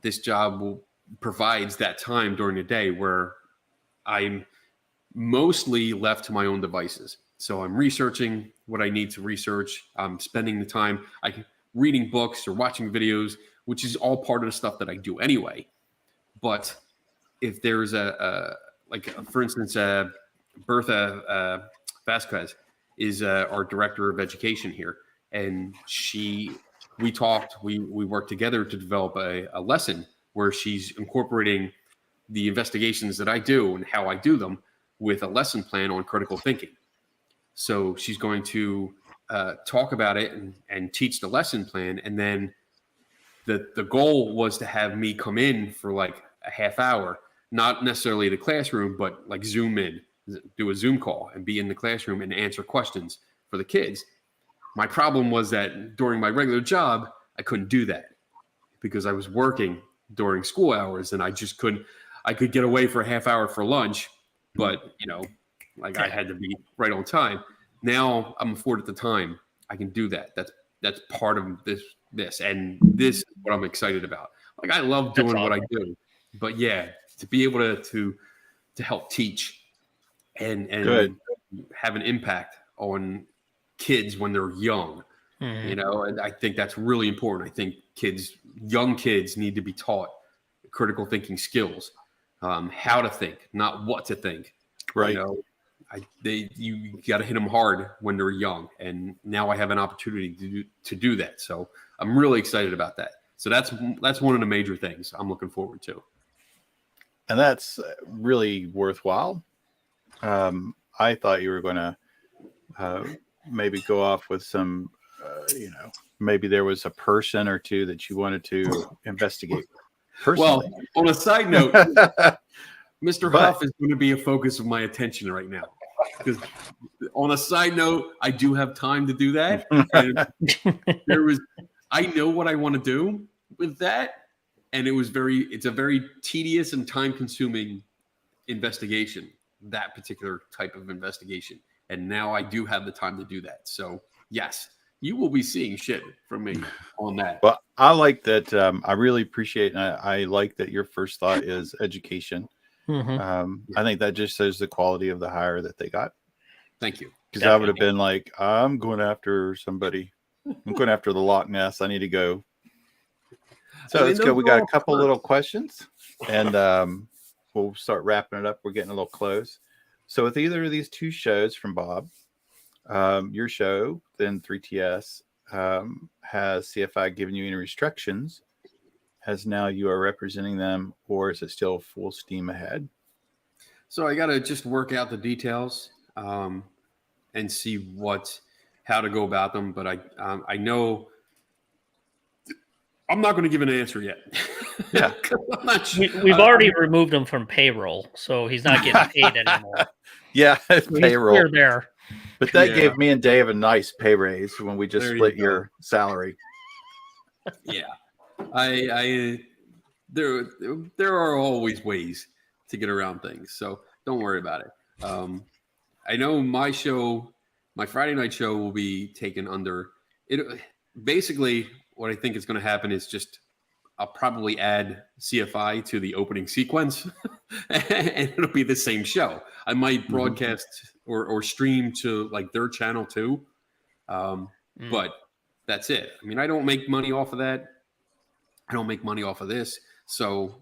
This job provides that time during the day where I'm mostly left to my own devices. So I'm researching what I need to research. I'm spending the time reading books or watching videos, which is all part of the stuff that I do anyway. But if there's for instance, Bertha Vasquez is our director of education here, and we talked, we worked together to develop a lesson where she's incorporating the investigations that I do and how I do them with a lesson plan on critical thinking. So she's going to talk about it and teach the lesson plan. And then the goal was to have me come in for like a half hour, not necessarily the classroom, but like Zoom in, do a Zoom call and be in the classroom and answer questions for the kids. My problem was that during my regular job, I couldn't do that because I was working during school hours and I just couldn't. I could get away for a half hour for lunch, but I had to be right on time. Now I'm afforded the time. I can do that. That's part of this, and this is what I'm excited about. Like I love doing what I do, but yeah, to be able to help teach and have an impact on kids when they're young, and I think that's really important. I think young kids need to be taught critical thinking skills, how to think, not what to think. Right. You got to hit them hard when they're young, and now I have an opportunity to do that. So I'm really excited about that. So that's one of the major things I'm looking forward to. And that's really worthwhile. I thought you were going to maybe go off with some, maybe there was a person or two that you wanted to investigate personally. Well, on a side note, Mr. Huff is going to be a focus of my attention right now. Because on a side note, I do have time to do that. And I know what I want to do with that. And it's a very tedious and time-consuming investigation, that particular type of investigation. And now I do have the time to do that. So yes, you will be seeing shit from me on that. Well, I like that. I really appreciate, and I like that your first thought is education. I think that just shows the quality of the hire that they got. Thank you. Because I would have been like, I'm going after somebody. I'm going after the Loch Ness. I need to go. So let's go. We got a couple little questions, and we'll start wrapping it up. We're getting a little close. So with either of these two shows from Bob, your show, then 3TS, has CFI given you any restrictions? As now you are representing them, or is it still full steam ahead? So I got to just work out the details and see how to go about them. But I know I'm not going to give an answer yet. Yeah, I'm not sure. We've already removed him from payroll, so he's not getting paid anymore. Yeah, it's payroll. We're there. But that gave me and Dave a nice pay raise when we just split your salary. Yeah. There are always ways to get around things, so don't worry about it. I know my Friday night show will be taken under it. Basically, what I think is going to happen is I'll probably add CFI to the opening sequence, and it'll be the same show. I might broadcast or stream to like their channel too, but that's it. I mean, I don't make money off of that. I don't make money off of this, so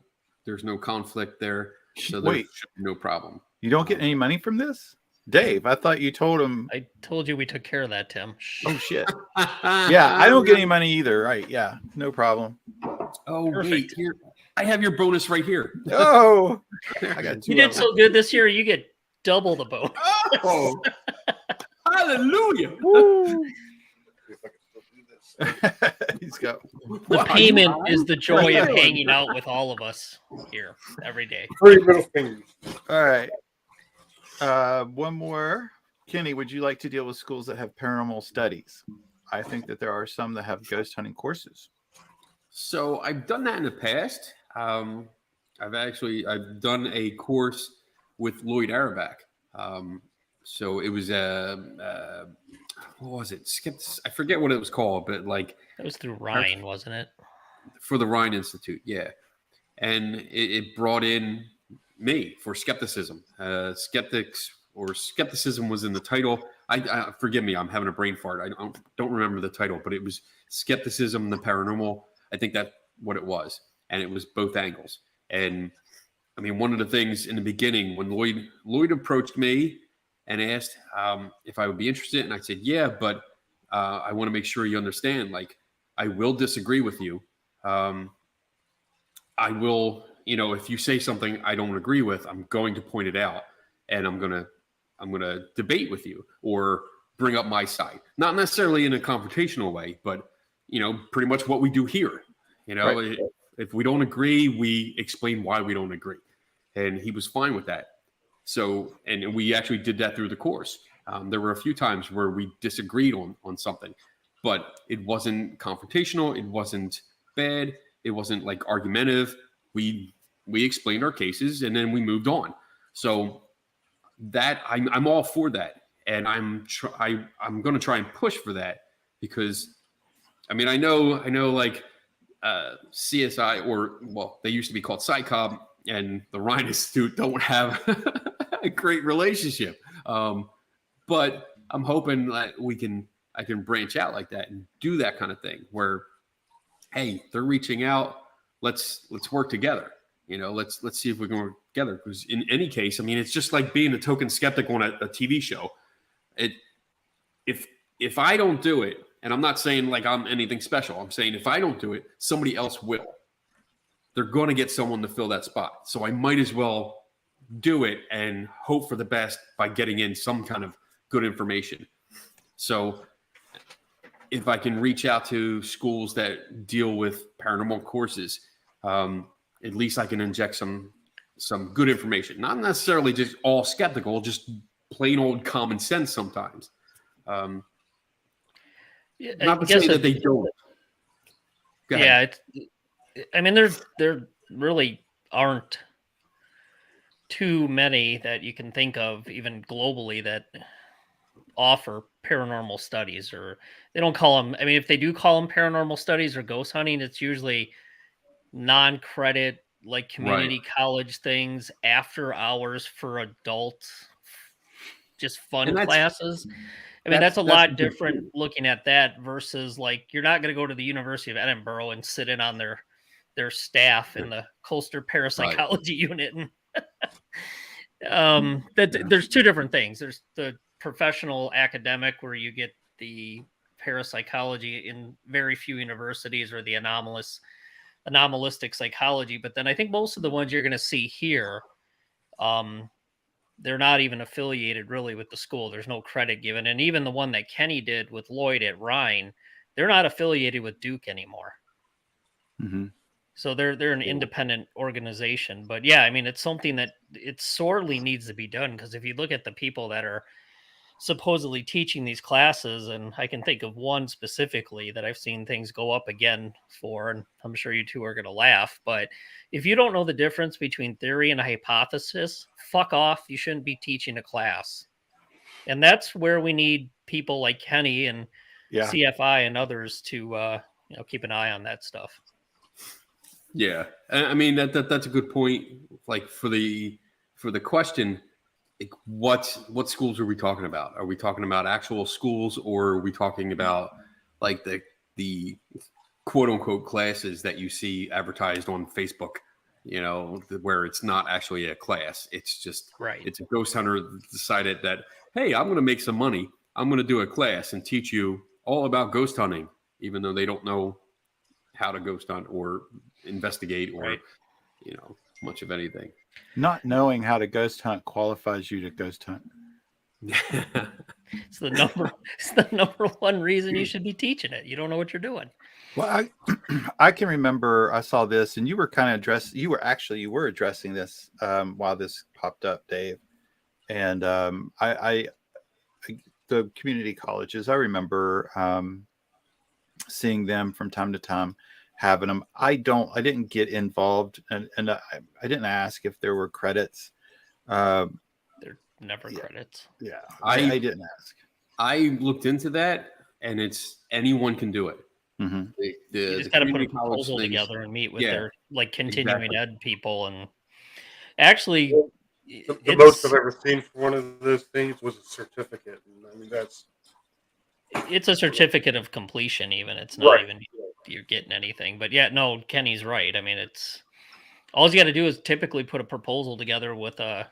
there's no conflict there. So there's no problem. You don't get any money from this? Dave, I thought you told him. I told you we took care of that, Tim. Oh, shit. Yeah, I don't get any money either. Right. Yeah, no problem. Oh, perfect. Wait, here. I have your bonus right here. Oh, I got two. You did so good this year. You get double the bonus. Oh, hallelujah! See if I can still do this. He's got The Wow, payment you- is the joy of Really? hanging out with all of us here every day. 3 middle fingers. all right. One more. Kenny, would you like to deal with schools that have paranormal studies? I think that there are some that have ghost hunting courses. So I've done that in the past. I've done a course with Lloyd Araback. So it was what was it? I forget what it was called, but like That was through Ryan, wasn't it? for the Rhine Institute, yeah. And it brought in me for skepticism. Skepticism was in the title. I forgive me, I'm having a brain fart. I don't remember the title, but it was skepticism, the paranormal. I think that's what it was, and it was both angles. And I mean, one of the things in the beginning when Lloyd approached me and asked if I would be interested, and I said, yeah, but I want to make sure you understand. Like, I will disagree with you. I will, if you say something I don't agree with, I'm going to point it out, and I'm gonna debate with you or bring up my side. Not necessarily in a confrontational way, but pretty much what we do here. Right. If we don't agree, we explain why we don't agree, and he was fine with that. So, and we actually did that through the course. There were a few times where we disagreed on something, but it wasn't confrontational. It wasn't bad. It wasn't like argumentative. We explained our cases and then we moved on. So that I'm all for that, and I'm going to try and push for that because, I mean, I know like CSI they used to be called PsyComm and the Rhine Institute don't have a great relationship. But I'm hoping that I can branch out like that and do that kind of thing where, hey, they're reaching out. Let's work together. Let's see if we can work together. Because in any case, I mean, it's just like being a token skeptic on a TV show. If I don't do it, and I'm not saying like I'm anything special, I'm saying if I don't do it, somebody else will. They're going to get someone to fill that spot. So I might as well do it and hope for the best by getting in some kind of good information. So if I can reach out to schools that deal with paranormal courses, at least I can inject some good information. Not necessarily just all skeptical, just plain old common sense sometimes. Not to say that they don't. Go ahead. I mean, there really aren't too many that you can think of, even globally, that offer paranormal studies, or they don't call them. I mean, if they do call them paranormal studies or ghost hunting, it's usually non-credit, like community college things, after hours for adults, just fun classes. I mean, that's a lot different looking at that versus like, you're not going to go to the University of Edinburgh and sit in on their staff in the Colster parapsychology unit. And there's two different things. There's the professional academic where you get the parapsychology in very few universities, or the anomalistic psychology. But then I think most of the ones you're going to see here, they're not even affiliated really with the school. There's no credit given. And even the one that Kenny did with Lloyd at Rhine, they're not affiliated with Duke anymore. Mm-hmm. So they're an independent organization. But yeah, I mean, it's something that it sorely needs to be done, because if you look at the people that are supposedly teaching these classes, and I can think of one specifically that I've seen things go up again for, and I'm sure you two are going to laugh, but if you don't know the difference between theory and a hypothesis, fuck off. You shouldn't be teaching a class. And that's where we need people like Kenny and CFI and others to keep an eye on that stuff. Yeah, I mean that's a good point. Like for the question, like what schools are we talking about? Are we talking about actual schools, or are we talking about like the quote unquote classes that you see advertised on Facebook? Where it's not actually a class. It's just It's a ghost hunter that decided that, hey, I'm going to make some money. I'm going to do a class and teach you all about ghost hunting, even though they don't know how to ghost hunt or investigate or much of anything. Not knowing how to ghost hunt qualifies you to ghost hunt. It's the number one reason you should be teaching it. You don't know what you're doing. Well, I can remember I saw this, and you were kind of you were addressing this while this popped up, Dave. And I the community colleges, I remember seeing them from time to time, having them. I didn't get involved, and I didn't ask if there were credits. They're never Yeah. credits. Yeah, I didn't ask. I looked into that, and it's anyone can do it. Mm-hmm. You just got to put a proposal together and meet with their continuing ed people. And actually, The most I've ever seen for one of those things was a certificate. And I mean, it's a certificate of completion. Even it's not even you're getting anything. But yeah, no, Kenny's right. I mean, it's all you got to do is typically put a proposal together with a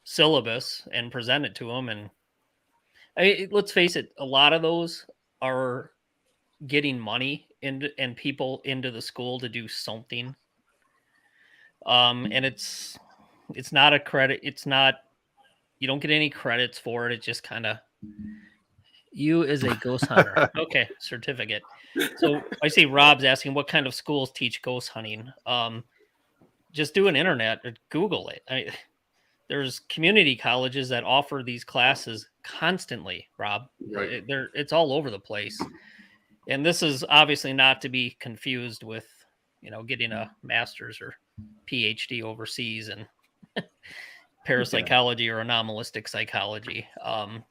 syllabus and present it to them. And let's face it, a lot of those are getting money and people into the school to do something. And it's not a credit. It's not, you don't get any credits for it. It's just kind of you as a ghost hunter. Okay. Certificate. So I see Rob's asking what kind of schools teach ghost hunting. Just do an internet or Google it. There's community colleges that offer these classes constantly, Rob. Right. It's all over the place. And this is obviously not to be confused with, getting a master's or PhD overseas in parapsychology or anomalistic psychology.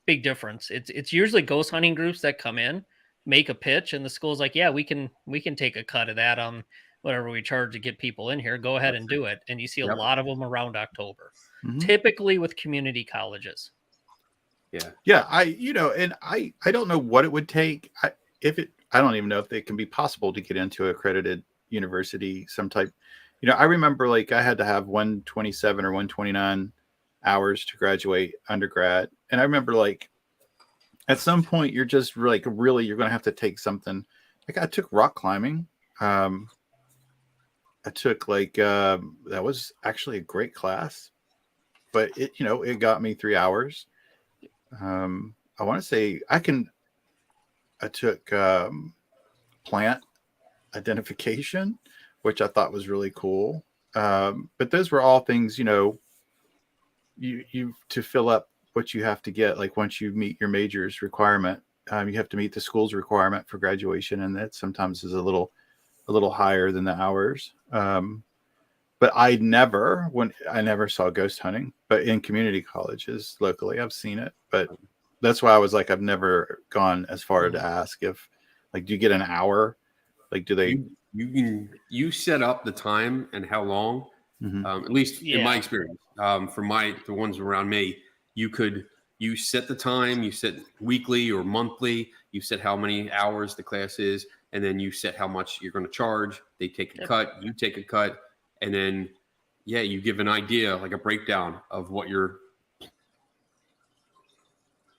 Big difference. It's usually ghost hunting groups that come in, make a pitch, and the school's like, yeah, we can take a cut of that on whatever we charge to get people in here. Go ahead and do it. And you see a lot of them around October, typically with community colleges. Yeah. Yeah. I don't know what it would take. I don't even know if it can be possible to get into accredited university, some type. I remember I had to have 127 or 129 hours to graduate undergrad. And I remember at some point you're just really, you're going to have to take something. I took rock climbing. I took that was actually a great class, but it got me 3 hours. I want to say I took plant identification, which I thought was really cool. But those were all things, you to fill up what you have to get. Once you meet your major's requirement, you have to meet the school's requirement for graduation. And that sometimes is a little higher than the hours. But I never saw ghost hunting, but in community colleges locally, I've seen it. But that's why I was I've never gone as far to ask if do you get an hour? Do they? You set up the time and how long, at least in my experience, for the ones around me, you set the time, you set weekly or monthly, you set how many hours the class is, and then you set how much you're going to charge. They take a cut, you take a cut, and then, you give an idea, a breakdown of what you're,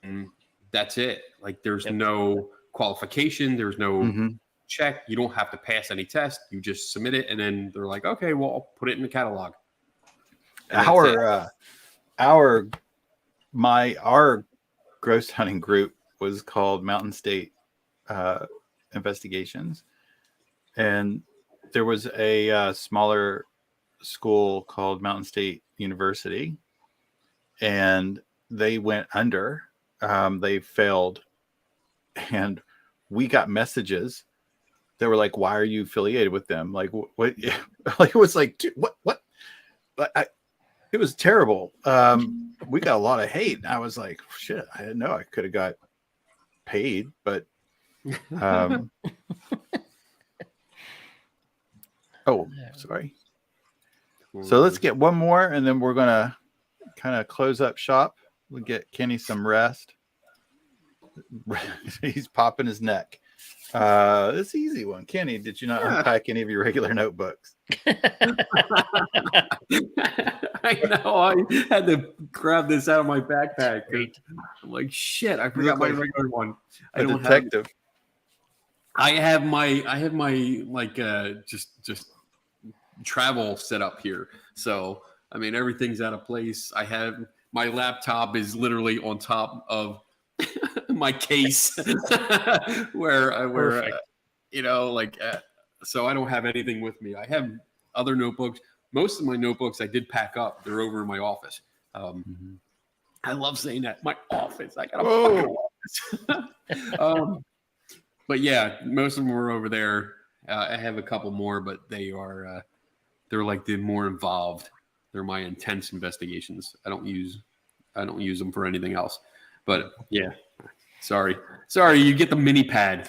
and that's it. There's no qualification. There's no check. You don't have to pass any test. You just submit it, and then they're like, okay, well, I'll put it in the catalog. Our ghost hunting group was called Mountain State Investigations, and there was a smaller school called Mountain State University, and they went under. They failed, and we got messages that were like, "Why are you affiliated with them?" What? It was dude, what? But it was terrible. We got a lot of hate. I was like, shit, I didn't know I could have got paid, but sorry. So let's get one more, and then we're gonna kind of close up shop. We'll get Kenny some rest. He's popping his neck. This easy one. Kenny, did you not unpack any of your regular notebooks? I know. I had to grab this out of my backpack. I'm like, shit, I forgot my regular one. I don't detective. I have my just travel set up here. So, I mean, everything's out of place. I have my laptop is literally on top of my case where Perfect. so I don't have anything with me. I have other notebooks. Most of my notebooks I did pack up. They're over in my office. I love saying that. My office. I got a fucking office. But yeah, most of them are over there. I have a couple more, but they're like the more involved. They're my intense investigations. I don't use them for anything else. But yeah, sorry, you get the mini pad.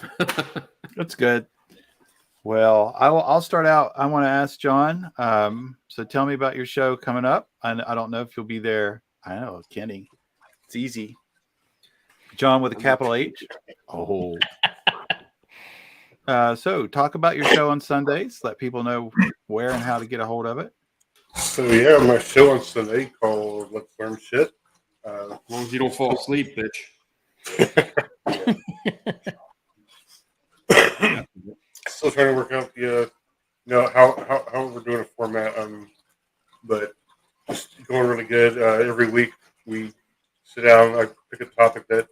That's good. Well, I'll start out. I want to ask John. So tell me about your show coming up. I don't know if you'll be there. I know, Kenny. It's easy. John with a capital H. Oh. So talk about your show on Sundays. Let people know where and how to get a hold of it. So yeah, my show on Sunday called Let's Learn Shit. As long as you don't fall asleep, bitch. Still trying to work out the how we're doing a format. But just going really good. Every week we sit down. I pick a topic that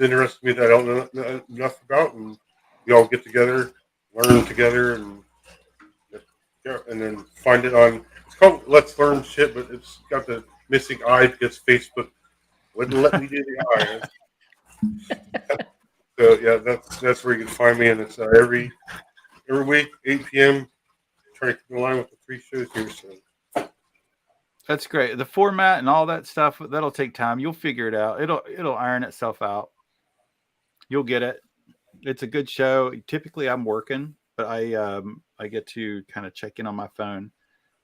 interests me that I don't know enough about, and we all get together, learn together, and then find it on. It's called Let's Learn Shit, but it's got the missing I because Facebook wouldn't let me do the I. So yeah, that's where you can find me, and it's every week 8 p.m. Trying to keep in line with the 3 shows here. So That's great. The format and all that stuff, that'll take time. You'll figure it out. It'll iron itself out. You'll get it. It's a good show. Typically I'm working, but I get to kind of check in on my phone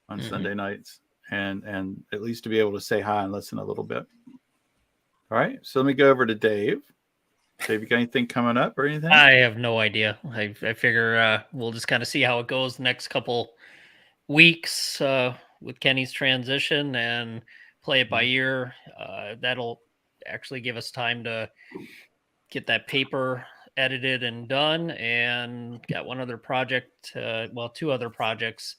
on Sunday nights and at least to be able to say hi and listen a little bit. All right. So let me go over to Dave. Dave, you got anything coming up or anything? I have no idea. I figure we'll just kind of see how it goes the next couple weeks with Kenny's transition and play it by ear. That'll actually give us time to get that paper edited and done. And got one other project, two other projects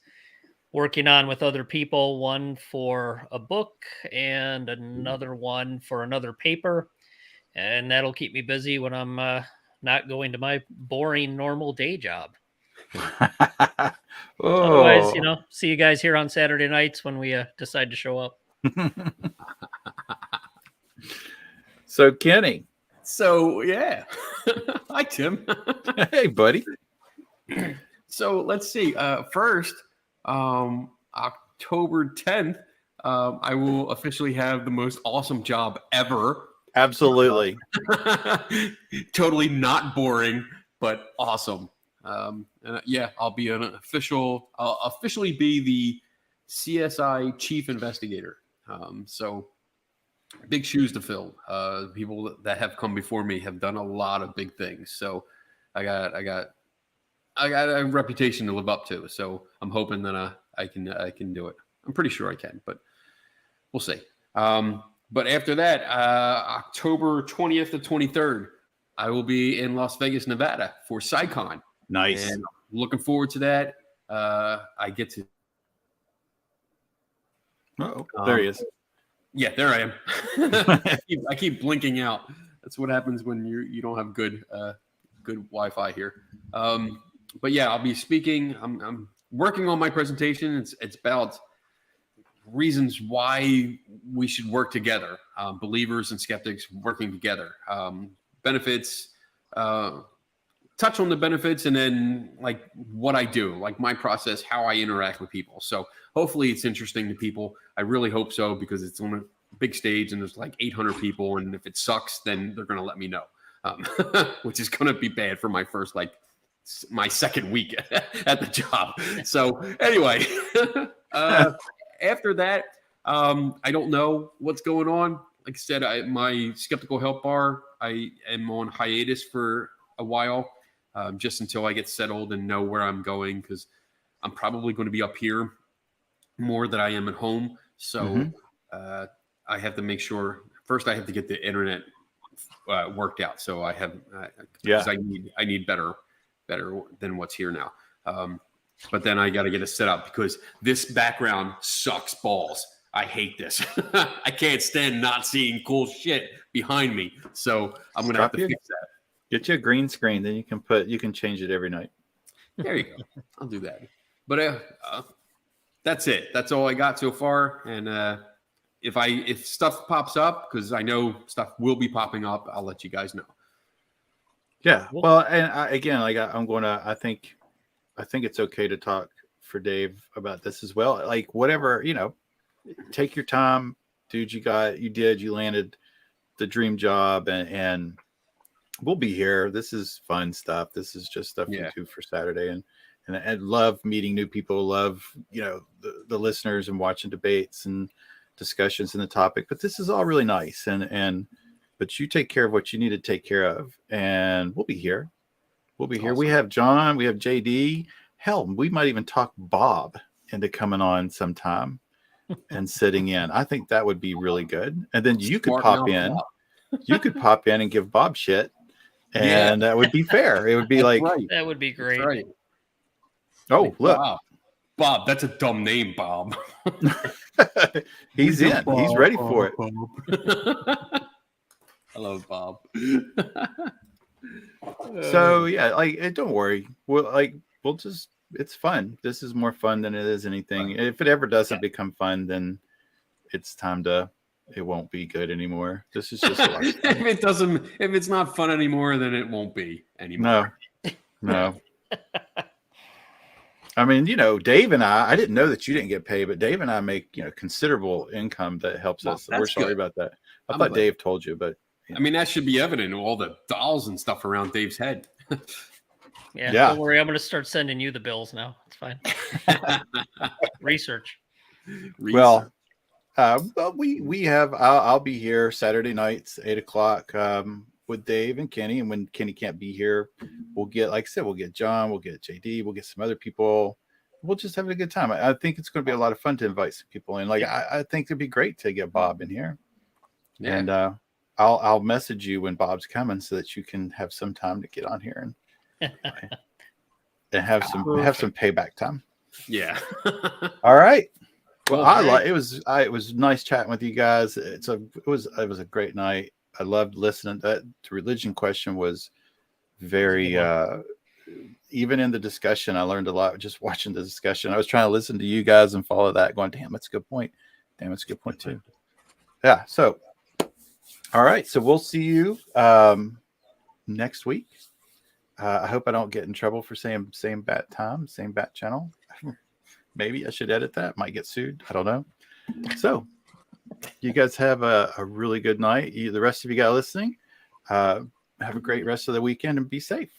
working on with other people. One for a book and another one for another paper. And that'll keep me busy when I'm not going to my boring normal day job. Otherwise, see you guys here on Saturday nights when we decide to show up. So Kenny. So yeah. Hi, Tim. Hey, buddy. So let's see. First, October 10th, I will officially have the most awesome job ever. Absolutely. Totally not boring, but awesome. I'll be I'll officially be the CSI chief investigator. So big shoes to fill. People that have come before me have done a lot of big things. So I got a reputation to live up to. So I'm hoping that I can do it. I'm pretty sure I can, but we'll see. But after that, October 20th to 23rd, I will be in Las Vegas, Nevada for SciCon. Nice. And looking forward to that. I get to. There he is. Yeah, there I am. I keep blinking out. That's what happens when you don't have good Wi-Fi here. But yeah, I'll be speaking. I'm working on my presentation. It's about reasons why we should work together, believers and skeptics working together, benefits, touch on the benefits, and then like what I do, like my process, how I interact with people. So hopefully it's interesting to people. I really hope so, because it's on a big stage and there's like 800 people. And if it sucks, then they're going to let me know, which is going to be bad for my second week at the job. So anyway, after that, I don't know what's going on. Like I said, my Skeptical Help Bar, I am on hiatus for a while, just until I get settled and know where I'm going, because I'm probably going to be up here more than I am at home. So I have to make sure, first I have to get the internet worked out. So I have, because I need better than what's here now. but then I got to get it set up because this background sucks balls. I hate this. I can't stand not seeing cool shit behind me. So I'm going to have to fix that. Get you a green screen. Then you can change it every night. There you go. I'll do that. But that's it. That's all I got so far. And if stuff pops up, because I know stuff will be popping up, I'll let you guys know. Yeah. Well, and I think it's okay to talk for Dave about this as well. Like whatever, take your time, dude. You landed the dream job, and we'll be here. This is fun stuff. This is just stuff we do for Saturday, and I love meeting new people. Love the listeners and watching debates and discussions in the topic. But this is all really nice, but you take care of what you need to take care of, and we'll be here. Awesome. We have John. We have JD. Hell, we might even talk Bob into coming on sometime and sitting in. I think that would be really good. And then you could pop in. You could pop in and give Bob shit, and that would be fair. It would be that would be great. Right. Oh, look, Bob. That's a dumb name, Bob. He's in. He's ready for it. I love Bob. So don't worry. We'll just. It's fun. This is more fun than it is anything. If it ever doesn't become fun, then it's time to. It won't be good anymore. This is just. If it's not fun anymore, then it won't be anymore. No. I mean, Dave and I didn't know that you didn't get paid, but Dave and I make, considerable income that helps us. We're sorry about that. I thought Dave told you, but. I mean, that should be evident. All the dolls and stuff around Dave's head. Yeah. Don't worry. I'm going to start sending you the bills now. It's fine. Research. Well, we have, I'll be here Saturday nights, 8:00, with Dave and Kenny. And when Kenny can't be here, we'll get, like I said, we'll get John, we'll get JD, we'll get some other people. We'll just have a good time. I think it's going to be a lot of fun to invite some people in. I think it'd be great to get Bob in here. Yeah. And I'll message you when Bob's coming so that you can have some time to get on here and have some payback time. Yeah. All right. Well, it was nice chatting with you guys. It was a great night. I loved listening. That religion question was very even in the discussion, I learned a lot just watching the discussion. I was trying to listen to you guys and follow that, going, damn, that's a good point. Damn, that's a good point too. Yeah. So all right. So we'll see you next week. I hope I don't get in trouble for saying same bat time, same bat channel. Maybe I should edit that. Might get sued. I don't know. So you guys have a really good night. The rest of you guys listening, have a great rest of the weekend and be safe.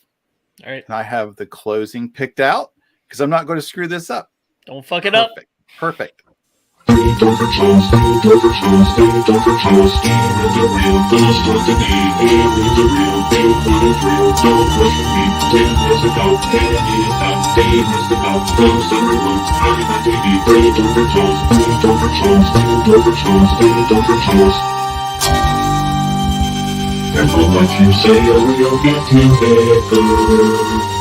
All right. And I have the closing picked out because I'm not going to screw this up. Don't fuck it up. Perfect. Don't for chance, even the real, gonna start the day, even the real, what is real, don't question me, 10 years ago, 10 years out, 10 years ago, close the remote, hiding my TV, don't for chance, don't for chance. And for what you say, oh, you'll get to better.